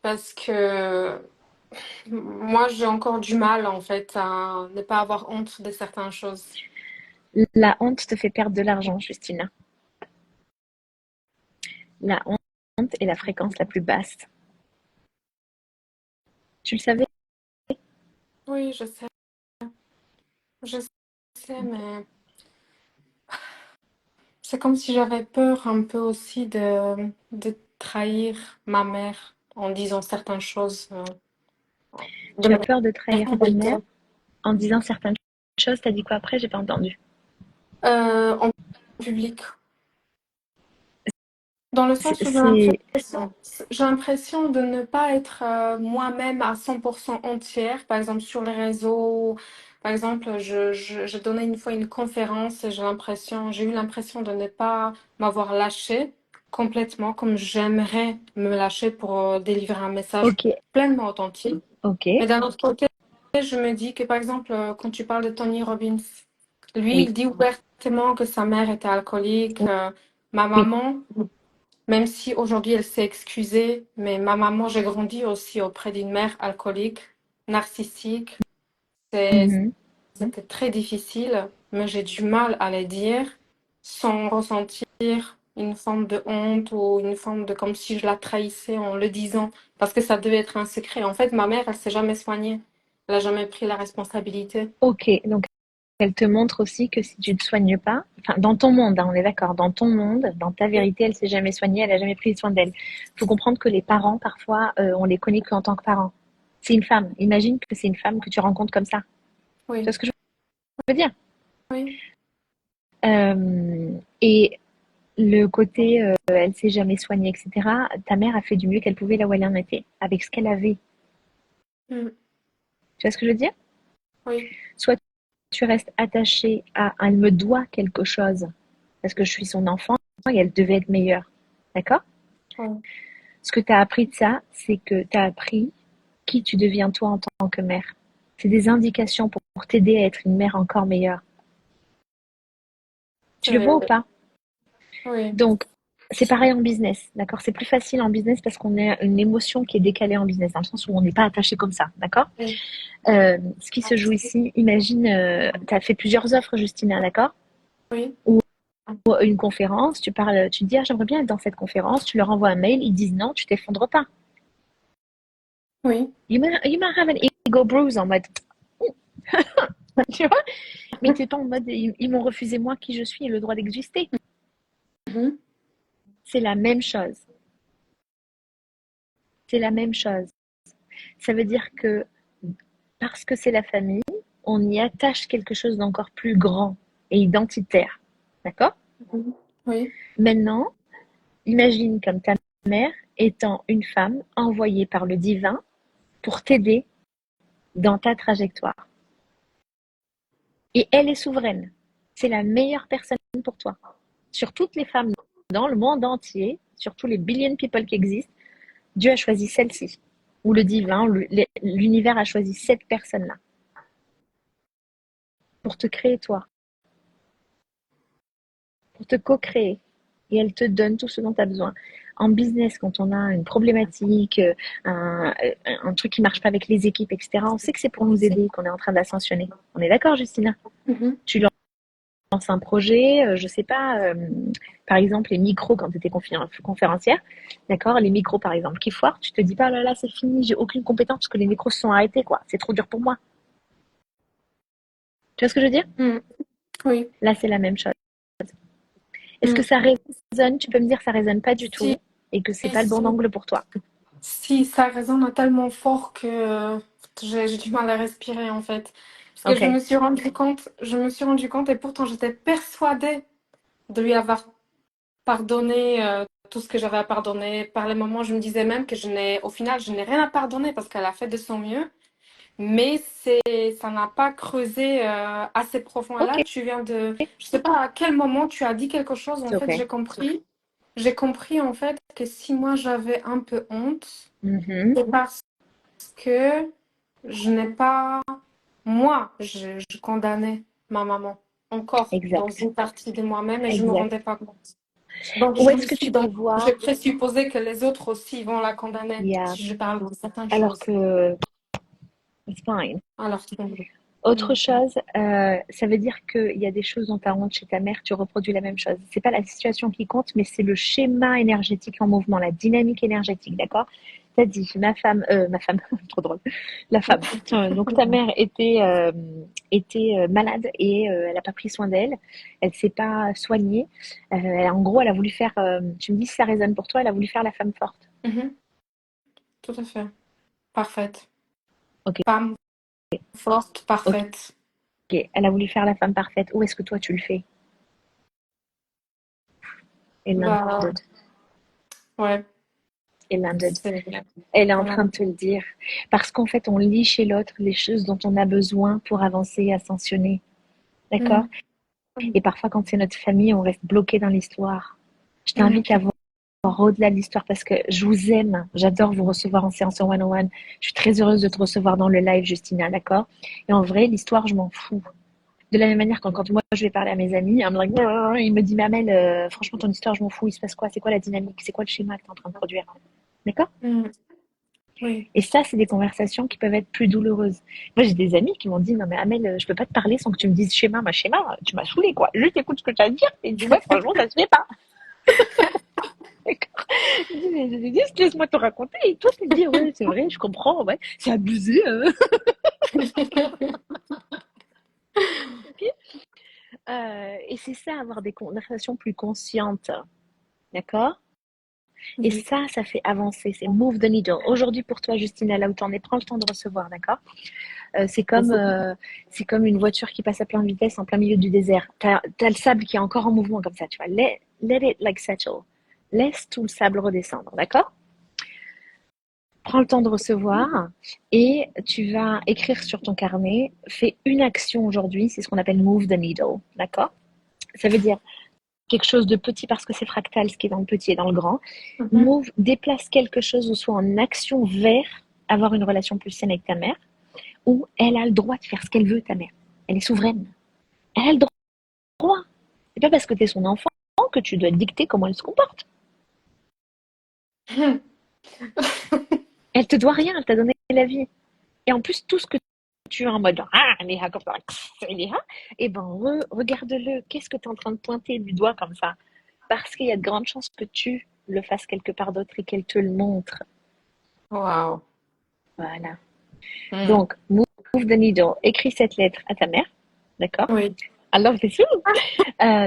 Parce que moi, j'ai encore du mal, en fait, à ne pas avoir honte de certaines choses. La honte te fait perdre de l'argent, Justina. La honte est la fréquence la plus basse. Tu le savais? Oui, je sais. Je sais, mais c'est comme si j'avais peur un peu aussi de trahir ma mère en disant certaines choses. De Tu as manière peur de trahir ta mère brutale. en disant certaines choses. T'as dit quoi après? J'ai pas entendu. En public. Dans le sens où C'est j'ai l'impression de ne pas être moi-même à 100% entière. Par exemple, sur les réseaux, par exemple, j'ai donné une fois une conférence et j'ai eu l'impression de ne pas m'avoir lâchée complètement comme j'aimerais me lâcher pour délivrer un message ok, pleinement authentique. ok, Mais d'un autre côté, je me dis que, par exemple, quand tu parles de Tony Robbins, lui, oui, il dit ouvertement que sa mère était alcoolique. Ma oui, maman, même si aujourd'hui elle s'est excusée, mais ma maman, j'ai grandi aussi auprès d'une mère alcoolique, narcissique. C'est- mhm. C'était très difficile, mais j'ai du mal à les dire sans ressentir une forme de honte ou une forme de comme si je la trahissais en le disant, parce que ça devait être un secret. En fait, ma mère, elle s'est jamais soignée. Elle a jamais pris la responsabilité. Ok, donc elle te montre aussi que si tu ne te soignes pas, enfin, dans ton monde, hein, on est d'accord, dans ton monde, dans ta vérité, elle s'est jamais soignée, elle a jamais pris soin d'elle. Il faut comprendre que les parents, parfois, on les connaît qu'en tant que parents. C'est une femme. Imagine que c'est une femme que tu rencontres comme ça. Tu vois Oui, ce que je veux dire? oui, Et le côté, elle s'est jamais soignée, etc. Ta mère a fait du mieux qu'elle pouvait là où elle en était, avec ce qu'elle avait. mm, Tu vois ce que je veux dire? oui, Soit tu restes attaché à elle me doit quelque chose parce que je suis son enfant et elle devait être meilleure. D'accord? oui, Ce que tu as appris de ça, c'est que tu as appris qui tu deviens toi en tant que mère. C'est des indications pour t'aider à être une mère encore meilleure. Tu c'est le vois ou vrai. pas? Oui, Donc, c'est pareil en business, d'accord? C'est plus facile en business parce qu'on a une émotion qui est décalée en business, dans le sens où on n'est pas attaché comme ça, d'accord? oui, Ce qui se joue ici, imagine, tu as fait plusieurs offres, Justina, d'accord? oui, Ou une conférence, tu parles, tu te dis, ah, j'aimerais bien être dans cette conférence, tu leur envoies un mail, ils disent non, tu t'effondres pas. oui, You might have an ego bruise en mode, tu vois? Mais t'es pas en mode, ils m'ont refusé moi qui je suis et le droit d'exister. mhm, C'est la même chose. C'est la même chose. Ça veut dire que parce que c'est la famille, on y attache quelque chose d'encore plus grand et identitaire. D'accord? mhm, oui, Maintenant, imagine comme ta mère étant une femme envoyée par le divin pour t'aider dans ta trajectoire. Et elle est souveraine. C'est la meilleure personne pour toi. Sur toutes les femmes dans le monde entier, sur tous les billions de people qui existent, Dieu a choisi celle-ci. Ou le divin, l'univers a choisi cette personne-là pour te créer toi, pour te co-créer. Et elle te donne tout ce dont tu as besoin. En business, quand on a une problématique, un truc qui marche pas avec les équipes, etc., on sait que c'est pour nous aider qu'on est en train d'ascensionner. On est d'accord, Justina? mhm, Tu lances un projet, je sais pas, par exemple, les micros quand tu étais conférencière, d'accord? Les micros, par exemple, qui foirent, tu te dis pas, oh là là, c'est fini, j'ai aucune compétence parce que les micros se sont arrêtés, quoi. C'est trop dur pour moi. Tu vois ce que je veux dire? mm, oui. Là, c'est la même chose. Est-ce que Mm. ça résonne? Tu peux me dire ça résonne pas du Si, tout et que c'est pas le si, bon angle pour toi. si, ça résonne tellement fort que j'ai du mal à respirer en fait. Parce que Ok, je me suis rendu compte et pourtant j'étais persuadée de lui avoir pardonné tout ce que j'avais à pardonner. Par les moments, je me disais même que au final, je n'ai rien à pardonner parce qu'elle a fait de son mieux. Mais ça n'a pas creusé assez profond. Et ok, là, je sais pas à quel moment tu as dit quelque chose. En c'est fait, ok. j'ai compris en fait que si moi j'avais un peu honte, Mhm. c'est parce que je n'ai pas, moi, je condamnais ma maman encore dans Exact, une partie de moi-même et je ne me exact. rendais pas compte. Donc, Où est-ce que tu peux j'ai voir? présupposé que les autres aussi vont la condamner Il y a, si je parle de certaines alors choses. que it's fine. Alors, Autre mm, chose, ça veut dire qu'il y a des choses dont tu as honte chez ta mère, tu reproduis la même chose. C'est pas la situation qui compte, mais c'est le schéma énergétique en mouvement, la dynamique énergétique, d'accord? Tu as dit, ma femme, trop drôle, la femme. Donc ta mère était malade et elle n'a pas pris soin d'elle, elle s'est pas soignée. En gros, elle a voulu faire, tu me dis si ça résonne pour toi, elle a voulu faire la femme forte. mhm, tout à fait. Parfaite. Ok, Femme forte, ok, parfaite. elle a voulu faire la femme parfaite. Où est-ce que toi tu le fais? Et Bah, landed, ouais, et landed. c'est Elle est en voilà. train de te le dire. Parce qu'en fait, on lit chez l'autre les choses dont on a besoin pour avancer et ascensionner. D'accord? Mm, Et parfois, quand c'est notre famille, on reste bloqué dans l'histoire. Je mm, t'invite à voir au-delà de l'histoire parce que je vous aime. J'adore vous recevoir en séance en one-on-one. Je suis très heureuse de te recevoir dans le live, Justina, d'accord? Et en vrai, l'histoire, je m'en fous. De la même manière quand moi je vais parler à mes amis, I'm like, il me dit, mais Amel, franchement, ton histoire, je m'en fous. Il se passe quoi? C'est quoi la dynamique? C'est quoi le schéma que tu es en train de produire? D'accord? mm, oui. Et ça, c'est des conversations qui peuvent être plus douloureuses. Moi, j'ai des amis qui m'ont dit, non mais Amel, je peux pas te parler sans que tu me dises schéma, ma schéma, tu m'as saoulé quoi. Juste écoute ce que tu as à dire et tu vois, franchement, ça se fait pas. D'accord. Je dis, mais juste laisse-moi te raconter et toi, tu te dis, ouais, c'est vrai, je comprends, ouais, c'est abusé. Ok. Et c'est ça, avoir des conversations plus conscientes. D'accord? Et Mhm. ça fait avancer. C'est move the needle. Aujourd'hui, pour toi, Justina, là où t'en es, prends le temps de recevoir. D'accord? Euh, c'est comme, euh, c'est comme une voiture qui passe à pleine vitesse en plein milieu du désert. T'as le sable qui est encore en mouvement comme ça, tu vois. Let it like settle. Laisse tout le sable redescendre, d'accord? Prends le temps de recevoir et tu vas écrire sur ton carnet. Fais une action aujourd'hui, c'est ce qu'on appelle move the needle, d'accord? Ça veut dire quelque chose de petit parce que c'est fractal, ce qui est dans le petit et dans le grand. Mhm. Move, déplace quelque chose ou soit en action vers avoir une relation plus saine avec ta mère, ou elle a le droit de faire ce qu'elle veut, ta mère. Elle est souveraine. Elle a le droit. C'est pas parce que tu es son enfant que tu dois dicter comment elle se comporte. Elle te doit rien, elle t'a donné la vie. Et en plus, tout ce que tu es en mode comme ça, et ben regarde-le. Qu'est-ce que tu es en train de pointer du doigt comme ça? Parce qu'il y a de grandes chances que tu le fasses quelque part d'autre et qu'elle te le montre. Waouh. Voilà. Hmm. Donc, move the needle. Écris cette lettre à ta mère. D'accord? Oui. Alors, c'est sûr.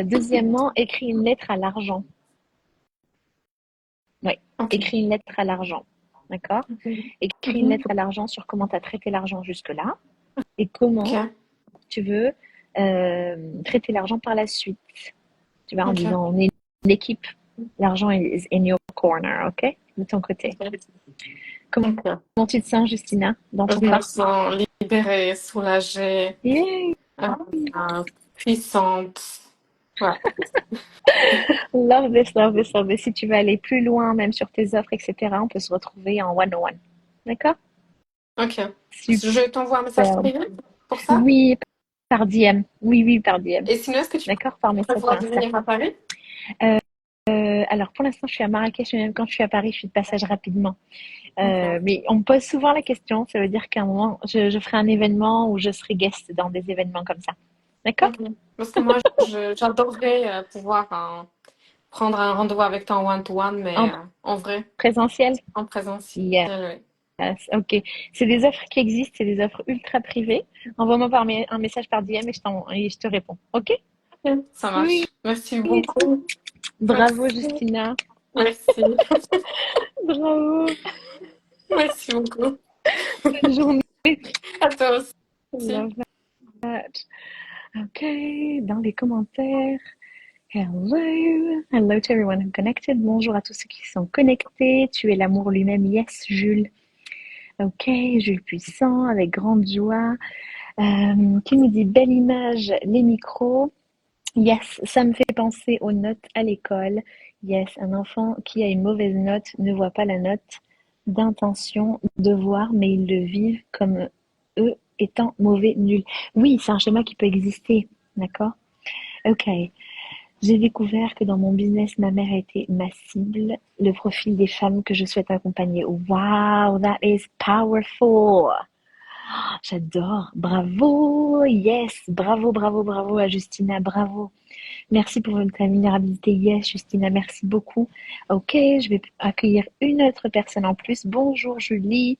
Deuxièmement, écris une lettre à l'argent. Oui. Ok. Écris une lettre à l'argent. D'accord? Écris une Mhm. lettre à l'argent sur comment tu as traité l'argent jusque-là et comment Ok. tu veux traiter l'argent par la suite. Tu vas en Ok. disant, on est une équipe. L'argent is in your corner, ok? De ton côté. Comment, Ok. comment tu te sens, Justina, dans Je ton me corps? sens libérée, soulagée, Yay! euh, puissante. Ouais. Love this, love this, love this. Si tu veux aller plus loin, même sur tes offres, etc., on peut se retrouver en one-on-one. D'accord? Ok. Super. Je t'envoie un message privé pour ça. Oui, par DM. Oui, oui, par DM. Et sinon, est-ce que tu D'accord? Par message prévois de Insta. venir à Paris? Euh, alors, pour l'instant, je suis à Marrakech, mais même quand je suis à Paris, je suis de passage rapidement. Ok. Mais on me pose souvent la question. Ça veut dire qu'à un moment, je ferai un événement où je serai guest dans des événements comme ça. D'accord? Ok. Parce que moi, j'adorerais pouvoir prendre un rendez-vous avec toi en one-to-one, mais En en vrai, présentiel? en présentiel. Yes. Oui. Ok. C'est des offres qui existent, c'est des offres ultra privées. Envoie-moi un message par DM et je te réponds. Ok? Ok, ça Oui. marche. Merci beaucoup. Bravo, Merci. Justina. Merci. Bravo. Merci beaucoup. Bonne journée. À toi aussi. Love that. Ok. Dans les commentaires. Hello. Hello to everyone who connected. Bonjour à tous ceux qui sont connectés. Tu es l'amour lui-même. Yes, Jules. Ok, Jules Puissant, avec grande joie. Qui nous dit belle image, les micros. Yes, ça me fait penser aux notes à l'école. Yes, un enfant qui a une mauvaise note ne voit pas la note d'intention de voir, mais ils le vivent comme eux étant mauvais, nuls. Oui, c'est un schéma qui peut exister. D'accord? Ok. J'ai découvert que dans mon business, ma mère a été ma cible, le profil des femmes que je souhaite accompagner. Wow, that is powerful. J'adore. Bravo. Yes. Bravo, bravo, bravo à Justina. Bravo. Merci pour ta vulnérabilité. Yes, Justina, merci beaucoup. Ok, je vais accueillir une autre personne en plus. Bonjour, Julie.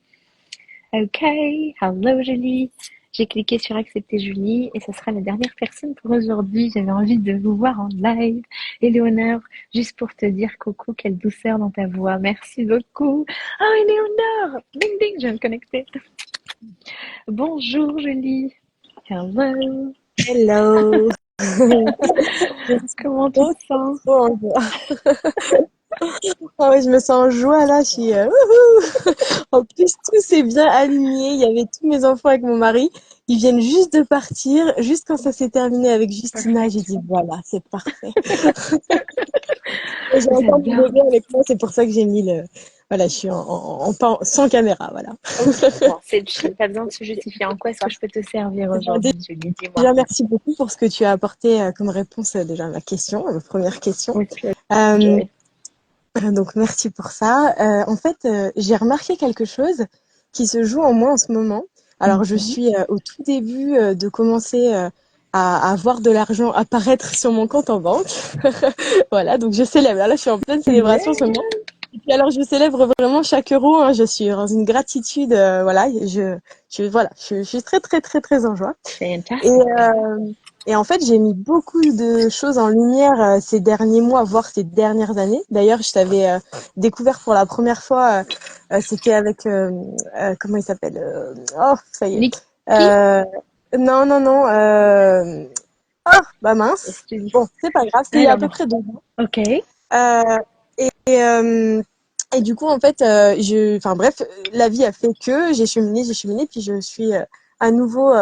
Ok, hello, Julie. J'ai cliqué sur accepter Julie et ce sera la dernière personne pour aujourd'hui. J'avais envie de vous voir en live. Éléonore, juste pour te dire coucou, quelle douceur dans ta voix. Merci beaucoup. Oh, Éléonore. Ding, ding, je viens de connecter. Bonjour, Julie. Hello. Hello. Je me sens Comment tu trop, te sens? trop en joie. Ah ouais, je me sens en joie là. Je suis, wouhou. En plus, tout s'est bien aligné. Il y avait tous mes enfants avec mon mari. Ils viennent juste de partir. Juste quand ça s'est terminé avec Justina, j'ai Perfect. dit voilà, c'est parfait. Et j'ai encore mon J'adore. bébé avec moi. C'est pour ça que j'ai mis le. Voilà, je suis sans caméra. Voilà. Ok, bon, c'est chill. Pas besoin de se justifier. En quoi est-ce que je peux te servir aujourd'hui, Julie? Dis-moi. Déjà, merci beaucoup pour ce que tu as apporté comme réponse déjà à ma question, à ma première question. With Euh, joy. Donc merci pour ça. En fait, j'ai remarqué quelque chose qui se joue en moi en ce moment. Alors je Mhm. suis au tout début de commencer à voir de l'argent apparaître sur mon compte en banque. Voilà, donc je célèbre. Là, je suis en pleine célébration en ce Yeah. moment. Et puis alors, je célèbre vraiment chaque euro, hein. Je suis dans une gratitude, voilà. Voilà, je suis très, très, très, très en joie. Et, Fantastic. et en fait, j'ai mis beaucoup de choses en lumière ces derniers mois, voire ces dernières années. D'ailleurs, je t'avais découvert pour la première fois, c'était avec, comment il s'appelle oh, ça y est. Nikki, Euh, non, non, non. Oh, bah mince. je te dis. Bon, c'est pas grave, c'était il y a à Alors peu non. près 2 ans. Ok. Euh, et du coup, en fait, enfin bref, la vie a fait que j'ai cheminé, puis je suis à nouveau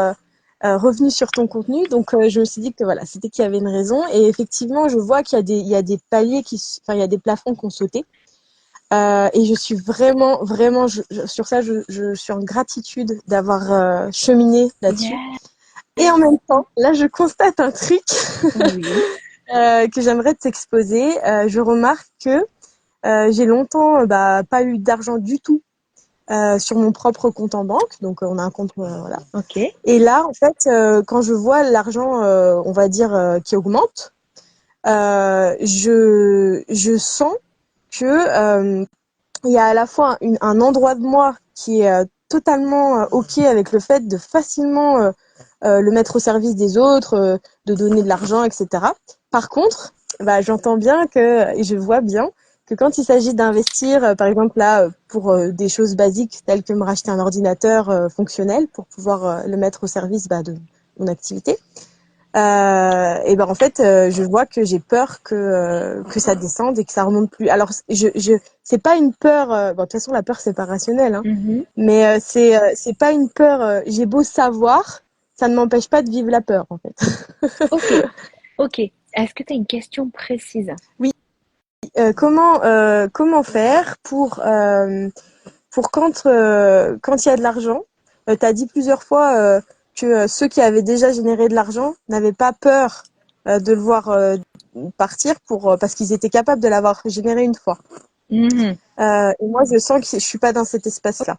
revenue sur ton contenu. Donc, je me suis dit que voilà, c'était qu'il y avait une raison. Et effectivement, je vois il y a des paliers enfin, il y a des plafonds qui ont sauté. Et je suis vraiment, vraiment, sur ça, je suis en gratitude d'avoir cheminé là-dessus. Yeah. Et en même temps, là, je constate un truc Oui. que j'aimerais t'exposer. Je remarque que j'ai longtemps pas eu d'argent du tout sur mon propre compte en banque. Donc, on a un compte, voilà. Ok. Et là, en fait, quand je vois l'argent, on va dire, qui augmente, je sens que il y a à la fois un endroit de moi qui est totalement OK avec le fait de facilement le mettre au service des autres, de donner de l'argent, etc. Par contre, j'entends bien et je vois bien que quand il s'agit d'investir, par exemple là, pour des choses basiques telles que me racheter un ordinateur fonctionnel pour pouvoir le mettre au service de mon activité, et ben en fait, je vois que j'ai peur que ça descende et que ça remonte plus. Alors, c'est pas une peur. Bon, de toute façon, la peur c'est pas rationnel, hein. Mhm. Mais c'est pas une peur. J'ai beau savoir, ça ne m'empêche pas de vivre la peur, en fait. Ok. Ok. Est-ce que tu as une question précise? Oui. Comment faire pour quand il y a de l'argent, tu as dit plusieurs fois que ceux qui avaient déjà généré de l'argent n'avaient pas peur de le voir partir parce qu'ils étaient capables de l'avoir généré une fois. Mhm. Et moi, je sens que je suis pas dans cet espace-là.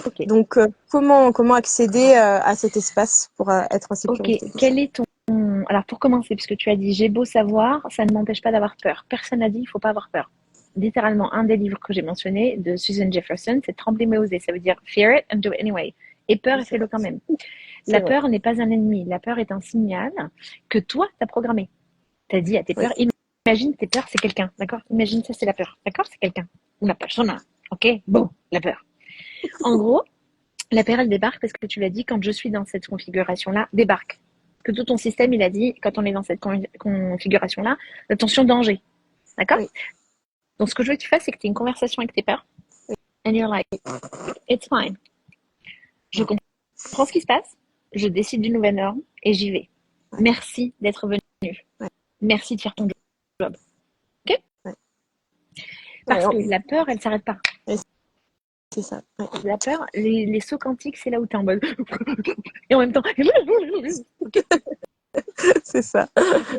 Ok. Donc, comment accéder à cet espace pour être en Ok. sécurité? Quel est ton... Alors, pour commencer, puisque tu as dit j'ai beau savoir, ça ne m'empêche pas d'avoir peur. Personne n'a dit il faut pas avoir peur. Littéralement, un des livres que j'ai mentionné de Susan Jefferson, c'est Trembler mais oser. Ça veut dire fear it and do it anyway. Et peur Oui, et c'est fais-le vrai. quand même. C'est La vrai. peur n'est pas un ennemi. La peur est un signal que toi, tu as programmé. Tu as dit à tes Oui. peurs, imagine tes peurs, c'est quelqu'un. D'accord? Imagine ça, c'est la peur. D'accord? C'est quelqu'un. Una persona. Ok? Bon, la peur. En gros, la peur, elle débarque parce que tu l'as dit, quand je suis dans cette configuration-là, débarque. Que tout ton système, il a dit, quand on est dans cette configuration-là, attention, danger. D'accord? Oui. Donc, ce que je veux que tu fasses, c'est que tu aies une conversation avec tes peurs. And you're like, it's fine. Je comprends ce qui se passe. Je décide d'une nouvelle norme et j'y vais. Merci d'être venu. Ouais. Merci de faire ton job. Ok? Ouais. Parce Ouais, que la peur, elle s'arrête pas. c'est ça. Ouais. La peur, les sauts quantiques, c'est là où tu es en mode. Et en même temps. Ok? C'est ça.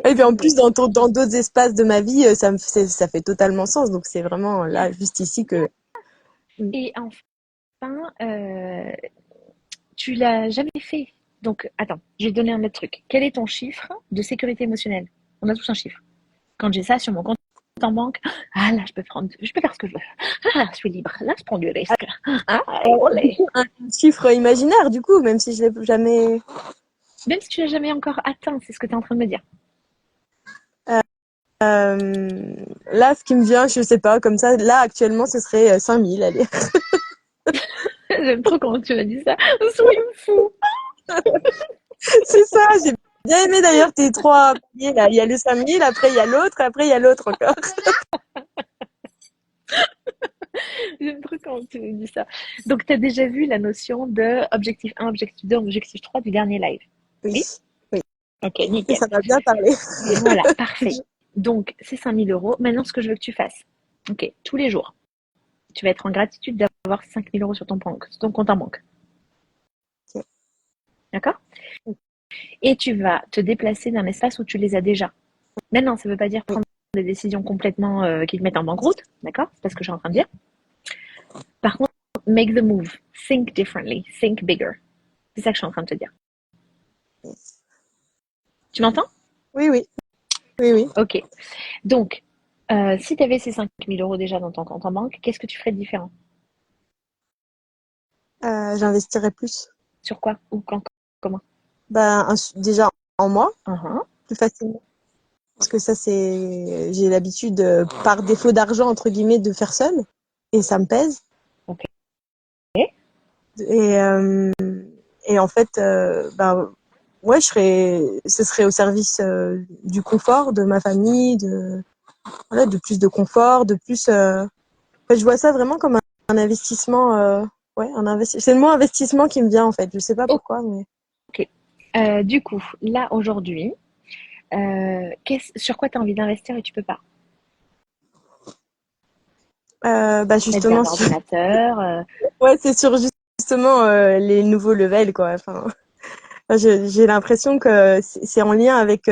Et puis en plus, dans d'autres espaces de ma vie, ça fait totalement sens. Donc c'est vraiment là, juste ici que. Et enfin, tu l'as jamais fait. Donc, attends, je vais te donner un autre truc. Quel est ton chiffre de sécurité émotionnelle? On a tous un chiffre. Quand j'ai ça sur mon compte en banque, ah là, je peux faire ce que je veux. Ah, je suis libre. Là, je prends du risque. Ah, Du olé. coup, un chiffre imaginaire, du coup, même si je l'ai jamais. Même si tu l'as jamais encore atteint, c'est ce que tu es en train de me dire. Là, ce qui me vient, je sais pas, comme ça, là, actuellement, ce serait 5000, allez. J'aime trop comment tu m'as dit ça. Soyons fous. C'est ça, j'ai bien aimé d'ailleurs tes 3 paliers, là. Il y a le 5000, après il y a l'autre, après il y a l'autre encore. J'aime trop quand tu me dis ça. Donc, tu as déjà vu la notion de objectif 1, objectif 2, objectif 3 du dernier live. Oui, Oui? oui. Ok, Et nickel. ça m'a bien parlé. Voilà, parfait. Donc, c'est 5 000 euros. Maintenant, ce que je veux que tu fasses, ok, tous les jours, tu vas être en gratitude d'avoir 5 000 euros sur ton compte en banque. Ok. D'accord? Et tu vas te déplacer d'un espace où tu les as déjà. Maintenant, ça ne veut pas dire prendre des décisions complètement qui te mettent en banqueroute. D'accord? C'est pas ce que je suis en train de dire. Par contre, make the move. Think differently. Think bigger. C'est ça que je suis en train de te dire. Tu m'entends? Oui, oui, oui, oui. Ok. Donc, Si tu avais ces 5 000 € déjà dans ton compte en banque, qu'est-ce que tu ferais de différent? J'investirais plus. Sur quoi? Ou quand? Comment? Déjà en moi, Mhm. plus facilement. Parce que ça, j'ai l'habitude, par défaut d'argent, entre guillemets, de faire seul. Et ça me pèse. Ok. Et, euh, et en fait, ouais, ce serait au service du confort de ma famille, voilà, de plus de confort, de plus. En fait, je vois ça vraiment comme un investissement. Ouais, c'est le mot investissement qui me vient en fait. Je sais pas pourquoi, mais. Ok. Du coup, là aujourd'hui, sur quoi tu as envie d'investir et tu peux pas? Peut-être Justement, un ordinateur. ouais, c'est sur justement les nouveaux levels, quoi. Enfin, j'ai l'impression que c'est en lien avec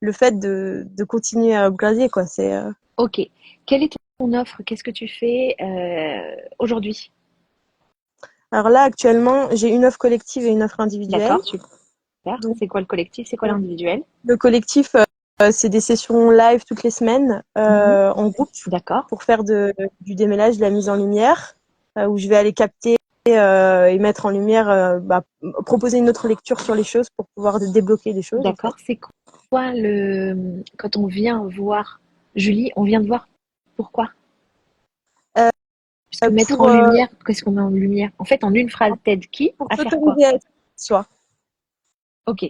le fait de continuer à upgrader, quoi. Ok. Quelle est ton offre? Qu'est-ce que tu fais aujourd'hui? Alors là, actuellement, j'ai une offre collective et une offre individuelle. D'accord, super. Donc, C'est quoi le collectif? C'est quoi l'individuel? le collectif, c'est des sessions live toutes les semaines en groupe D'accord, pour faire du démêlage, de la mise en lumière, où je vais aller capter et mettre en lumière, proposer une autre lecture sur les choses pour pouvoir débloquer des choses, en fait. d'accord. C'est quoi quand on vient voir Julie, on vient te voir pourquoi? Euh, Parce que mettre pour en lumière, qu'est-ce qu'on met en lumière? En fait, en une phrase, t'aides qui pour à faire quoi? s'autoriser à être soi. Ok,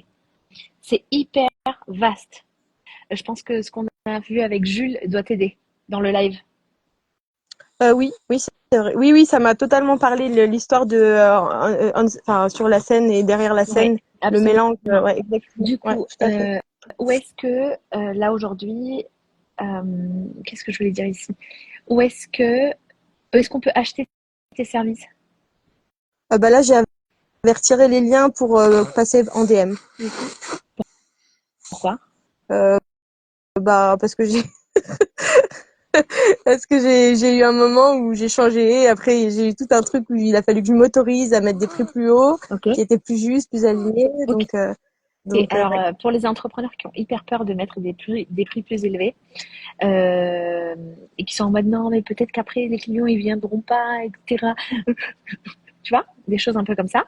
c'est hyper vaste. Je pense que ce qu'on a vu avec Jules doit t'aider dans le live. Oui, oui, c'est vrai. Oui, oui, ça m'a totalement parlé l'histoire de enfin, sur la scène et derrière la Oui, scène, le absolument. mélange. Ouais, exactement. Du Ouais, coup, tout à fait. où est-ce que là aujourd'hui, qu'est-ce que je voulais dire ici? Où est-ce qu'on peut acheter tes services? Là, j'avais retiré les liens pour passer en DM. Pourquoi? Euh, parce que j'ai eu un moment où j'ai changé. Après, j'ai eu tout un truc où il a fallu que je m'autorise à mettre des prix plus hauts, Ok. qui étaient plus justes, plus alignés. Ok. Alors, Ouais. pour les entrepreneurs qui ont hyper peur de mettre des prix plus élevés et qui sont en mode non, mais peut-être qu'après les clients ils viendront pas, etc. Tu vois, des choses un peu comme ça.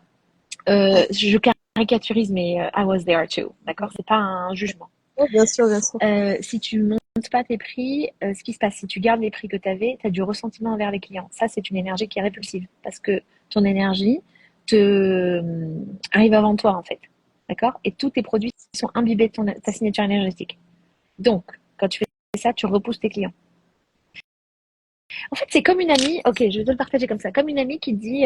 Ouais. Je caricaturise, mais I was there too. D'accord, c'est pas un jugement. Ouais, bien sûr, bien sûr. Si tu montes pas tes prix, ce qui se passe, si tu gardes les prix que tu avais, tu as du ressentiment envers les clients. Ça, c'est une énergie qui est répulsive parce que ton énergie arrive avant toi, en fait. D'accord? Et tous tes produits sont imbibés de ta signature énergétique. Donc, quand tu fais ça, tu repousses tes clients. En fait, c'est comme une amie, ok, je vais te le partager comme ça, comme une amie qui dit,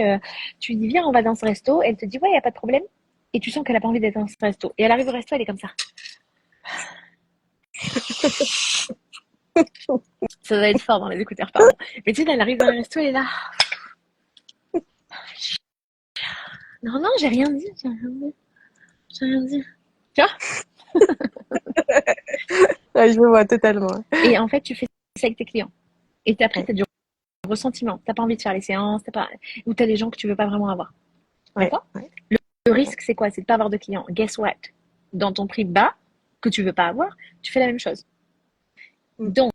tu lui dis, viens, on va dans ce resto, elle te dit, ouais, il n'y a pas de problème, et tu sens qu'elle n'a pas envie d'être dans ce resto. Et elle arrive au resto, elle est comme ça. Ça va être fort dans les écouteurs, pardon. Mais tu sais, elle arrive dans le resto, elle est là. Non, non, j'ai rien dit, j'ai rien dit, j'ai rien dit. Tu vois? Ouais, je me vois totalement. Et en fait, tu fais ça avec tes clients. Et après, Ouais, tu as du ressentiment. Tu n'as pas envie de faire les séances, ou tu as des gens que tu veux pas vraiment avoir. ouais, D'accord? ouais. Le risque, c'est quoi? C'est de ne pas avoir de clients. Guess what? Dans ton prix bas, que tu veux pas avoir, tu fais la même chose. Mm. Donc,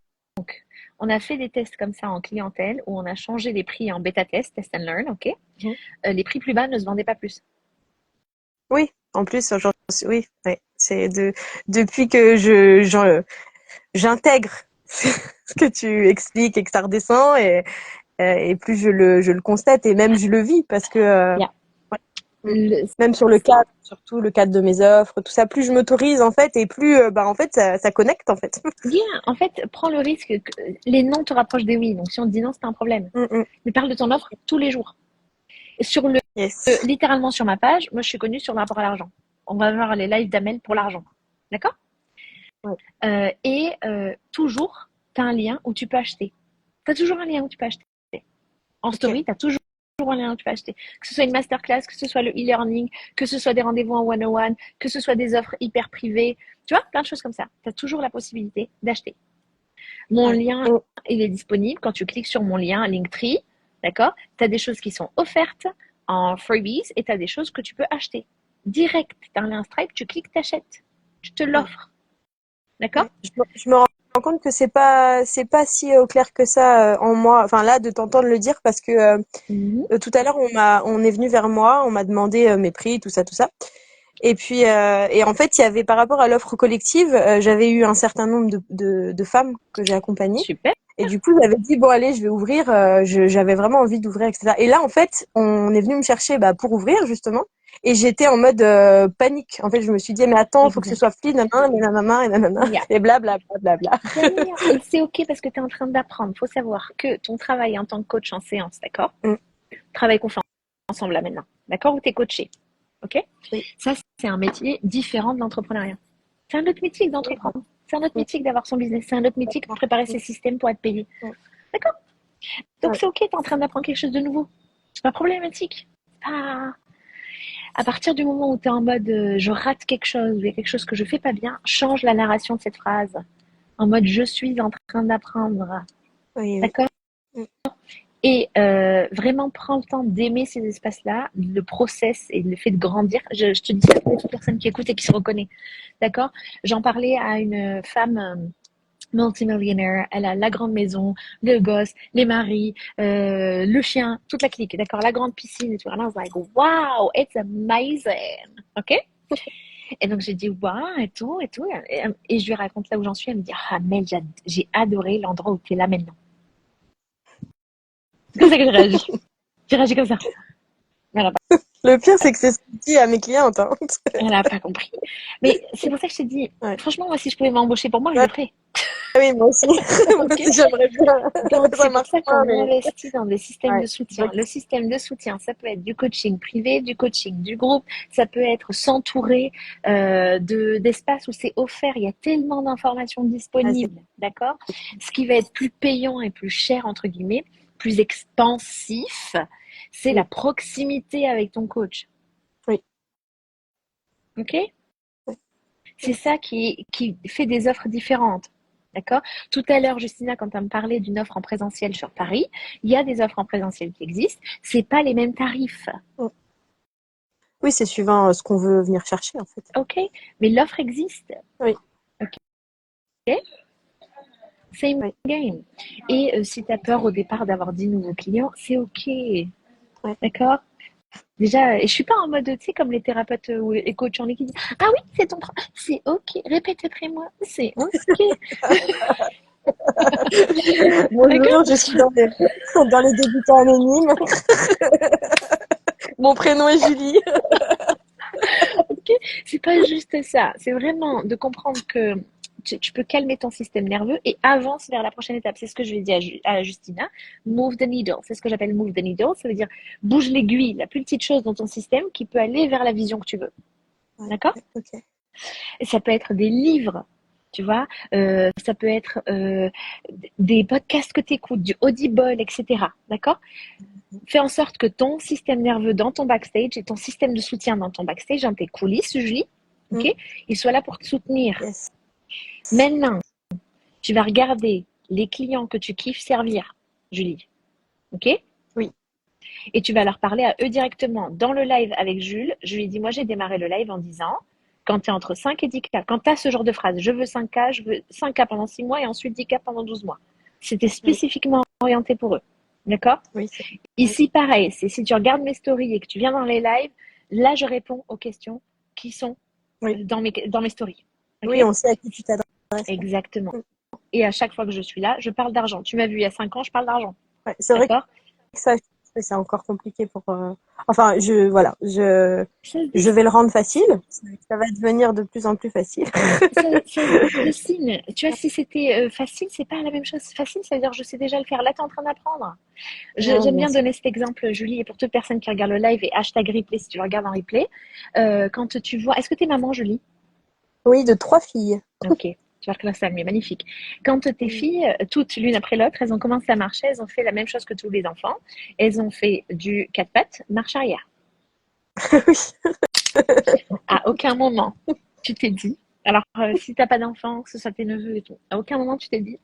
on a fait des tests comme ça en clientèle où on a changé les prix en bêta test, test and learn, ok? Mhm. Les prix plus bas ne se vendaient pas plus. Oui, en plus, oui, ouais. Depuis que j'intègre ce que tu expliques et que ça redescend et plus je le constate et même je le vis parce que Yeah. ouais. Mm. Le- Même sur le cadre, surtout le cadre de mes offres, tout ça, plus je m'autorise en fait et plus en fait ça connecte en fait. Bien, en fait, prends le risque que les non te rapprochent des oui. Donc, si on te dit non, c'est pas un problème. Mm, mm. Mais parle de ton offre tous les jours. Yes. Littéralement sur ma page, moi, je suis connue sur le rapport à l'argent. On va voir les lives d'Amel pour l'argent. D'accord? Ouais. Toujours, tu as un lien où tu peux acheter. Tu as toujours un lien où tu peux acheter. En Ok. story, tu as toujours un lien où tu peux acheter. Que ce soit une masterclass, que ce soit le e-learning, que ce soit des rendez-vous en one-on-one, que ce soit des offres hyper privées. Tu vois, plein de choses comme ça. Tu as toujours la possibilité d'acheter. Mon Ouais. lien, Mm. il est disponible quand tu cliques sur mon lien Linktree. D'accord? Tu as des choses qui sont offertes en freebies et tu as des choses que tu peux acheter. Direct, tu as un lien Stripe, tu cliques, t'achètes. Je te Ouais. l'offre. D'accord? Ouais. Je me rends rends compte que c'est pas si au clair que ça en moi. Enfin là, de t'entendre le dire, parce que tout à l'heure, on est venu vers moi, on m'a demandé mes prix, tout ça, tout ça. Et puis, et en fait, il y avait par rapport à l'offre collective, j'avais eu un certain nombre de femmes que j'ai accompagnées. Super. Et du coup, j'avais dit, bon, allez, je vais ouvrir. J'avais vraiment envie d'ouvrir, etc. Et là, en fait, on est venu me chercher pour ouvrir, justement. Et j'étais en mode panique. En fait, je me suis dit, mais attends, faut que ce Exact. soit fluide, nanana, et nanana, Yeah. et blablabla. D'ailleurs, et c'est OK parce que tu es en train d'apprendre. Il faut savoir que ton travail en tant que coach en séance, d'accord? Mm. Travail qu'on fait ensemble là maintenant, d'accord? Où tu es coaché, OK? Oui. Ça, c'est un métier différent de l'entrepreneuriat. C'est un autre métier que d'entreprendre. C'est un autre Oui. métier que d'avoir son business. C'est un autre métier que de préparer ses systèmes pour être payé. Oui. D'accord? Donc Ouais. c'est OK, tu es en train d'apprendre quelque chose de nouveau. C'est pas problématique. Ah. À partir du moment où tu es en mode je rate quelque chose, ou il y a quelque chose que je fais pas bien, change la narration de cette phrase. En mode je suis en train d'apprendre. Oui, oui. D'accord? Mm. Et vraiment prends le temps d'aimer ces espaces-là, le process et le fait de grandir. Je te dis ça pour toute personne qui écoute et qui se reconnaît. D'accord? J'en parlais à une femme multimillionnaire. Elle a la grande maison, le gosse, les maris, le chien, toute la clique. D'accord? La grande piscine et tout. And I was like, wow, it's amazing. OK? Et donc j'ai dit waouh et tout et tout. Et je lui raconte là où j'en suis. Elle me dit ah Mel, j'ai adoré l'endroit où tu es là maintenant. C'est comme ça que je réagis. J'ai réagi comme ça. Le pire, c'est que c'est ce que je dis à mes clientes. Hein. Elle n'a pas compris. Mais c'est pour ça que je t'ai dit, Ouais. franchement, moi, si je pouvais m'embaucher pour moi, je Ouais. le ferais. Ah oui, moi aussi. Moi Ok. aussi, j'aimerais bien. Donc, Ça c'est pour marche ça pas, qu'on mais investit dans des systèmes ouais. de soutien. Le système de soutien, ça peut être du coaching privé, du coaching du groupe, ça peut être s'entourer d'espaces où c'est offert. Il y a tellement d'informations disponibles, d'accord? Ce qui va être plus payant et plus cher, entre guillemets, plus expansif, c'est Oui. la proximité avec ton coach. Oui. Ok? C'est ça qui fait des offres différentes. D'accord? Tout à l'heure, Justina, quand tu me parlais d'une offre en présentiel sur Paris, il y a des offres en présentiel qui existent. C'est pas les mêmes tarifs. Oui, c'est suivant ce qu'on veut venir chercher, en fait. OK? Mais l'offre existe. Oui. OK? Same Oui. game. Et si tu as peur au départ d'avoir 10 nouveaux clients, c'est OK. Ouais. D'accord? Déjà, et je suis pas en mode, tu sais, comme les thérapeutes ou les coachs en ligne qui disent ah oui, c'est ton problème. C'est OK. Répète après moi. C'est OK. Bonjour, je suis dans les débutants anonymes. Mon prénom est Julie. Ok, c'est pas juste ça. C'est vraiment de comprendre que tu peux calmer ton système nerveux et avance vers la prochaine étape. C'est ce que je vais dire à Justina. Move the needle. C'est ce que j'appelle move the needle. Ça veut dire bouge l'aiguille, la plus petite chose dans ton système qui peut aller vers la vision que tu veux. D'accord? Ok. Et ça peut être des livres. Tu vois, ça peut être des podcasts que tu écoutes, du Audible, etc. D'accord? Fais en sorte que ton système nerveux dans ton backstage et ton système de soutien dans ton backstage, dans tes coulisses, Julie, ok, il soit là pour te soutenir. Yes. Maintenant, tu vas regarder les clients que tu kiffes servir, Julie. Ok? Oui. Et tu vas leur parler à eux directement. Dans le live avec Jules, je lui ai dit, moi j'ai démarré le live en disant, quand tu es entre 5 et 10K, quand tu as ce genre de phrase, je veux 5K, je veux 5K pendant 6 mois et ensuite 10K pendant 12 mois. C'était spécifiquement orienté pour eux. D'accord? Oui. Ici, pareil, c'est si tu regardes mes stories et que tu viens dans les lives, là, je réponds aux questions qui sont dans mes stories. Okay? Oui, on sait à qui tu t'adresses. Exactement. Et à chaque fois que je suis là, je parle d'argent. Tu m'as vu il y a 5 ans, je parle d'argent. Ouais, c'est vrai que ça, c'est encore compliqué pour. Enfin, je vais le rendre facile. Ça va devenir de plus en plus facile. Christine, tu vois, si c'était facile, c'est pas la même chose. Facile, ça veut dire je sais déjà le faire. Là, tu es en train d'apprendre. J'aime bien donner cet exemple, Julie, et pour toute personne qui regarde le live et hashtag replay si tu le regardes en replay. Quand tu vois, est-ce que tu es maman, Julie? Oui, de 3 filles. Ok. Tu vois que là, ça mais magnifique. Quand tes filles, toutes l'une après l'autre, elles ont commencé à marcher, elles ont fait la même chose que tous les enfants. Elles ont fait du 4 pattes, marche arrière. Oui. À aucun moment, tu t'es dit, alors si t'as pas d'enfants, que ce soit tes neveux et tout, à aucun moment tu t'es dit,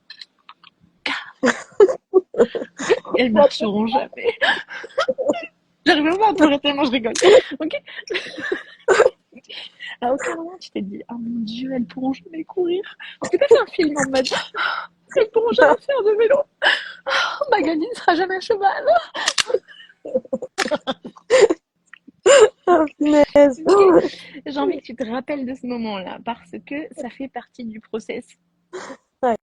elles marcheront jamais. J'arrive même pas à pleurer tellement je rigole. Ok. À aucun moment tu t'es dit, oh mon Dieu, elles pourront jamais courir. Tu t'es pas fait un film en mode, elles pourront jamais faire de vélo. Oh, Magali ne sera jamais à cheval. Oh, punaise. Ok. J'ai envie que tu te rappelles de ce moment-là parce que ça fait partie du process. Ouais,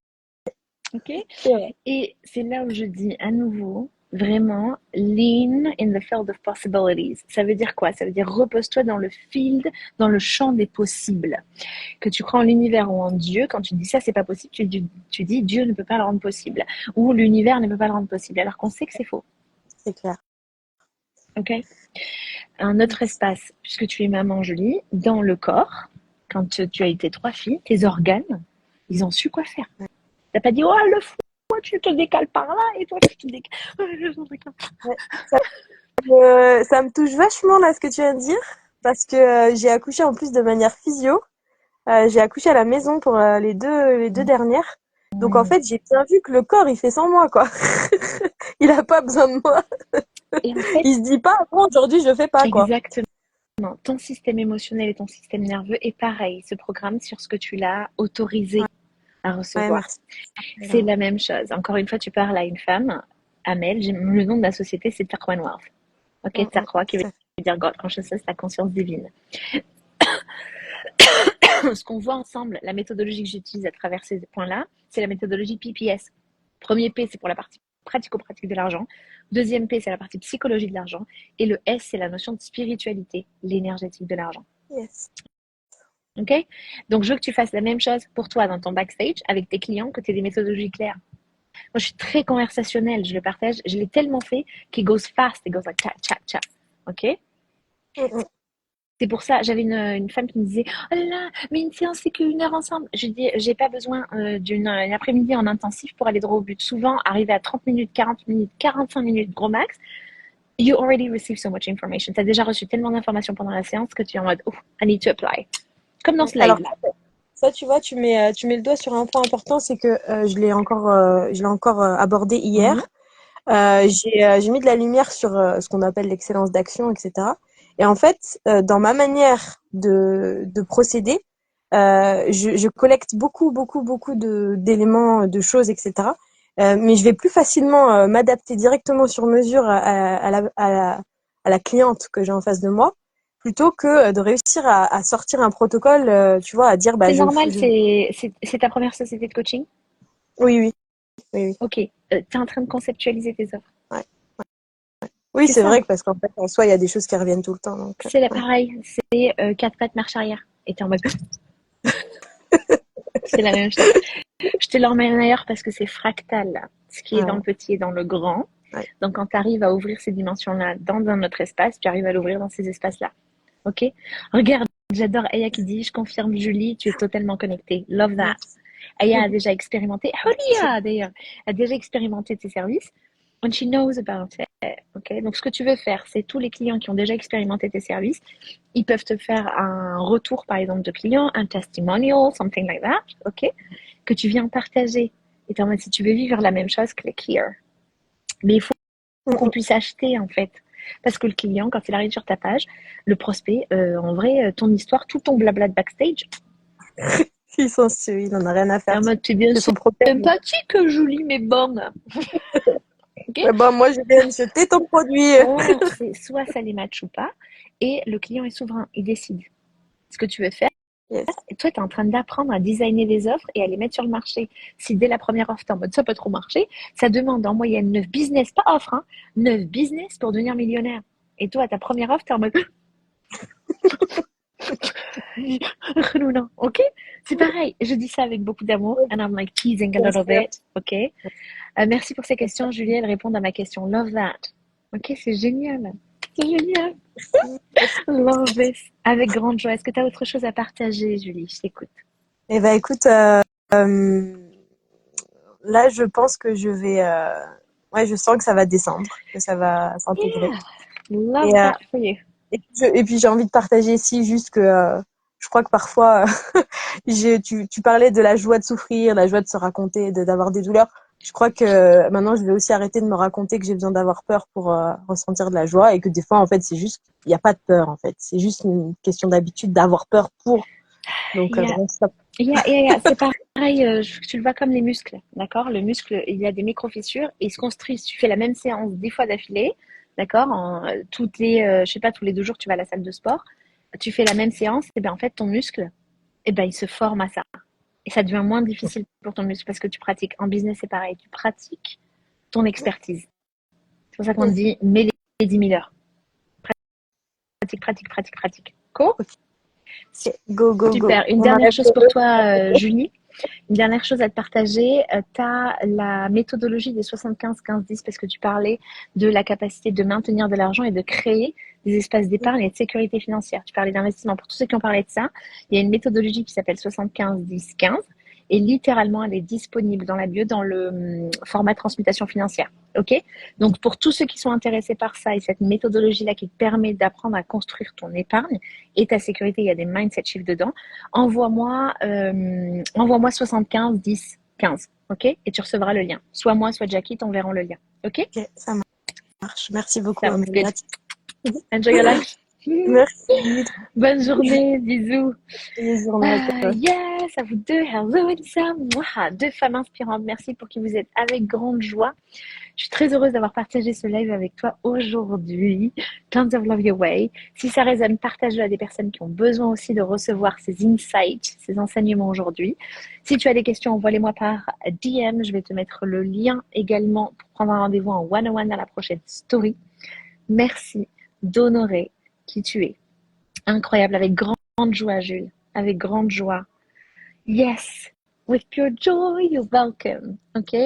Ok? c'est vrai. Et c'est là où je dis à nouveau, vraiment, lean in the field of possibilities. Ça veut dire quoi? Ça veut dire repose-toi dans le field, dans le champ des possibles. Que tu crois en l'univers ou en Dieu, quand tu dis ça, c'est pas possible, tu dis Dieu ne peut pas le rendre possible. Ou l'univers ne peut pas le rendre possible, alors qu'on sait que c'est faux. C'est clair. Ok? Un autre espace, puisque tu es maman Julie, dans le corps, quand tu as eu tes 3 filles, tes organes, ils ont su quoi faire. T'as pas dit, oh le fou, toi tu te décales par là et toi tu te décales. Ouais. Ça me touche vachement là ce que tu viens de dire parce que j'ai accouché en plus de manière physio. J'ai accouché à la maison pour les deux dernières. Donc en fait, j'ai bien vu que le corps il fait sans moi quoi. Il a pas besoin de moi. Et en fait, Il se dit pas bon aujourd'hui je fais pas quoi. exactement. Ton système émotionnel et ton système nerveux est pareil, se programme sur ce que tu l'as autorisé à Ouais, recevoir. merci. C'est la même chose. Encore une fois, tu parles à une femme, Amel, le nom de la société, c'est Taqwa Noir. Ok, Taqwa qui veut dire God consciousness, la conscience divine. Ce qu'on voit ensemble, la méthodologie que j'utilise à travers ces points-là, c'est la méthodologie PPS. Premier P, c'est pour la partie pratico-pratique de l'argent. Deuxième P, c'est la partie psychologie de l'argent. Et le S, c'est la notion de spiritualité, l'énergétique de l'argent. Yes. Ok? Donc, je veux que tu fasses la même chose pour toi dans ton backstage avec tes clients, que tu aies des méthodologies claires. Moi, je suis très conversationnelle, je le partage. Je l'ai tellement fait qu'il goes fast, it goes like chat, chat, chat. Ok? C'est pour ça, j'avais une femme qui me disait, oh là là, mais une séance, c'est qu'une heure ensemble. Je dis, j'ai pas besoin d'une après-midi en intensif pour aller droit au but. Souvent, arriver à 30 minutes, 40 minutes, 45 minutes, gros max, you already received so much information. Tu as déjà reçu tellement d'informations pendant la séance que tu es en mode, oh, I need to apply. Comme dans ce Alors live-là. ça tu vois, tu mets le doigt sur un point important, c'est que je l'ai encore abordé hier. J'ai mis de la lumière sur ce qu'on appelle l'excellence d'action, etc. Et en fait, dans ma manière de procéder, je collecte beaucoup, beaucoup, beaucoup d'éléments, de choses, etc. Mais je vais plus facilement m'adapter directement sur mesure à la cliente que j'ai en face de moi, plutôt que de réussir à sortir un protocole, tu vois, à dire bah C'est normal, c'est ta première société de coaching? oui, oui, oui, oui. Ok. Tu es en train de conceptualiser tes offres. Ouais. Oui, C'est c'est ça. vrai que parce qu'en fait, en soi, il y a des choses qui reviennent tout le temps. Donc, C'est pareil. C'est 4 pattes marche arrière. Et tu es en mode. C'est la même chose. Je te l'emmène ailleurs parce que c'est fractal. Ce qui est dans le petit est dans le grand. Ouais. Donc, quand tu arrives à ouvrir ces dimensions-là dans un autre espace, tu arrives à l'ouvrir dans ces espaces-là. Ok? Regarde, j'adore Aya qui dit, je confirme Julie, tu es totalement connectée. Love that. Aya a déjà expérimenté, Hulia d'ailleurs, a déjà expérimenté tes services. And she knows about it. Okay? Donc, ce que tu veux faire, c'est tous les clients qui ont déjà expérimenté tes services, ils peuvent te faire un retour, par exemple, de client, un testimonial, something like that, ok? Que tu viens partager. Et en mode, si tu veux vivre la même chose, click here. Mais il faut qu'on puisse acheter, en fait. Parce que le client, quand il arrive sur ta page, le prospect, en vrai, ton histoire, tout ton blabla de backstage, il en a rien à faire. en mode, tu bien C'est son problème. sympathique, Julie, mais bon. Okay? Ouais, bah, moi, je viens de jeter ton produit. Voilà, c'est soit ça les match ou pas. Et le client est souverain, il décide ce que tu veux faire. Yes. Et toi, tu es en train d'apprendre à designer des offres et à les mettre sur le marché. Si dès la première offre, tu es en mode ça peut trop marcher, ça demande en moyenne 9 business, pas offre, 9 business pour devenir millionnaire. Et toi, ta première offre, tu es en mode non, ok? C'est pareil, je dis ça avec beaucoup d'amour, and I'm like teasing a little bit, ok? Merci pour ces questions, Julie, elles répondent à ma question. Love that. Ok, c'est génial. C'est génial. Love this. Avec grande joie. Est-ce que tu as autre chose à partager, Julie? Je t'écoute. Eh ben, écoute, là, je pense que je vais, ouais, je sens que ça va descendre, que ça va s'intégrer. Love that for you. Et puis, j'ai envie de partager ici juste que, je crois que parfois, tu parlais de la joie de souffrir, la joie de se raconter, d'avoir des douleurs. Je crois que maintenant, je vais aussi arrêter de me raconter que j'ai besoin d'avoir peur pour ressentir de la joie et que des fois, en fait, c'est juste, il n'y a pas de peur, en fait. C'est juste une question d'habitude d'avoir peur pour. Donc, Yeah. stop. C'est pareil, tu le vois comme les muscles, d'accord? Le muscle, il y a des micro-fissures et il se construit. Si tu fais la même séance 10 fois d'affilée, d'accord? Toutes les, je sais pas, tous les 2 jours, tu vas à la salle de sport, tu fais la même séance, et bien en fait, ton muscle, et ben, il se forme à ça. Et ça devient moins difficile pour ton muscle parce que tu pratiques. En business, c'est pareil, tu pratiques ton expertise. C'est pour ça qu'on te dit, mets les 10 000 heures. Pratique. Cool? Go, go, go. Super. Une dernière chose pour toi, Julie. Une dernière chose à te partager, tu as la méthodologie des 75-15-10 parce que tu parlais de la capacité de maintenir de l'argent et de créer des espaces d'épargne et de sécurité financière. Tu parlais d'investissement. Pour tous ceux qui ont parlé de ça, il y a une méthodologie qui s'appelle 75-10-15 et littéralement, elle est disponible dans la bio dans le format transmutation financière. OK? Donc, pour tous ceux qui sont intéressés par ça et cette méthodologie-là qui te permet d'apprendre à construire ton épargne et ta sécurité, il y a des mindset shifts dedans, envoie-moi 75 10 15, ok? Et tu recevras le lien. Soit moi, soit Jackie t'enverront le lien, ok? Ok, ça marche. Merci beaucoup, Sounds Amélie. good. Enjoy your life. Merci. Bonne journée, bisous. Bonne journée à toi. Yes, à vous deux. Hello, Elisa. Mouah, deux femmes inspirantes. Merci pour qui vous êtes avec grande joie. Je suis très heureuse d'avoir partagé ce live avec toi aujourd'hui. Tons of love your way. Si ça résonne, partage-le à des personnes qui ont besoin aussi de recevoir ces insights, ces enseignements aujourd'hui. Si tu as des questions, envoie-les-moi par DM. Je vais te mettre le lien également pour prendre un rendez-vous en one-on-one dans la prochaine story. Merci d'honorer qui tu es. Incroyable, avec grande joie, Jules. Avec grande joie. Yes, with pure joy, you're welcome. Ok,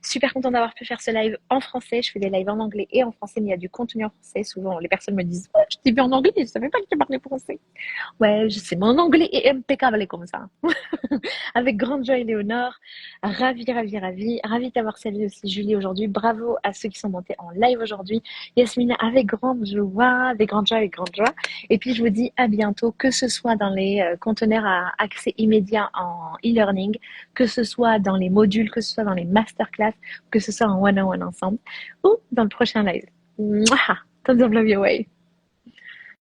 super content d'avoir pu faire ce live en français. Je fais des lives en anglais et en français, mais il y a du contenu en français. Souvent, les personnes me disent, oh, je t'ai vu en anglais, je ne savais pas que tu parlais français. Ouais, je sais, mon anglais est impeccable comme ça. Avec grande joie, Léonore. Ravie de t'avoir salué aussi, Julie, aujourd'hui. Bravo à ceux qui sont montés en live aujourd'hui. Yasmina, avec grande joie. Et puis, je vous dis à bientôt, que ce soit dans les conteneurs à accès immédiat en e-learning, que ce soit dans les modules, que ce soit dans les masterclass, que ce soit en one-on-one ensemble, ou dans le prochain live. Mouah! Tons of love your way.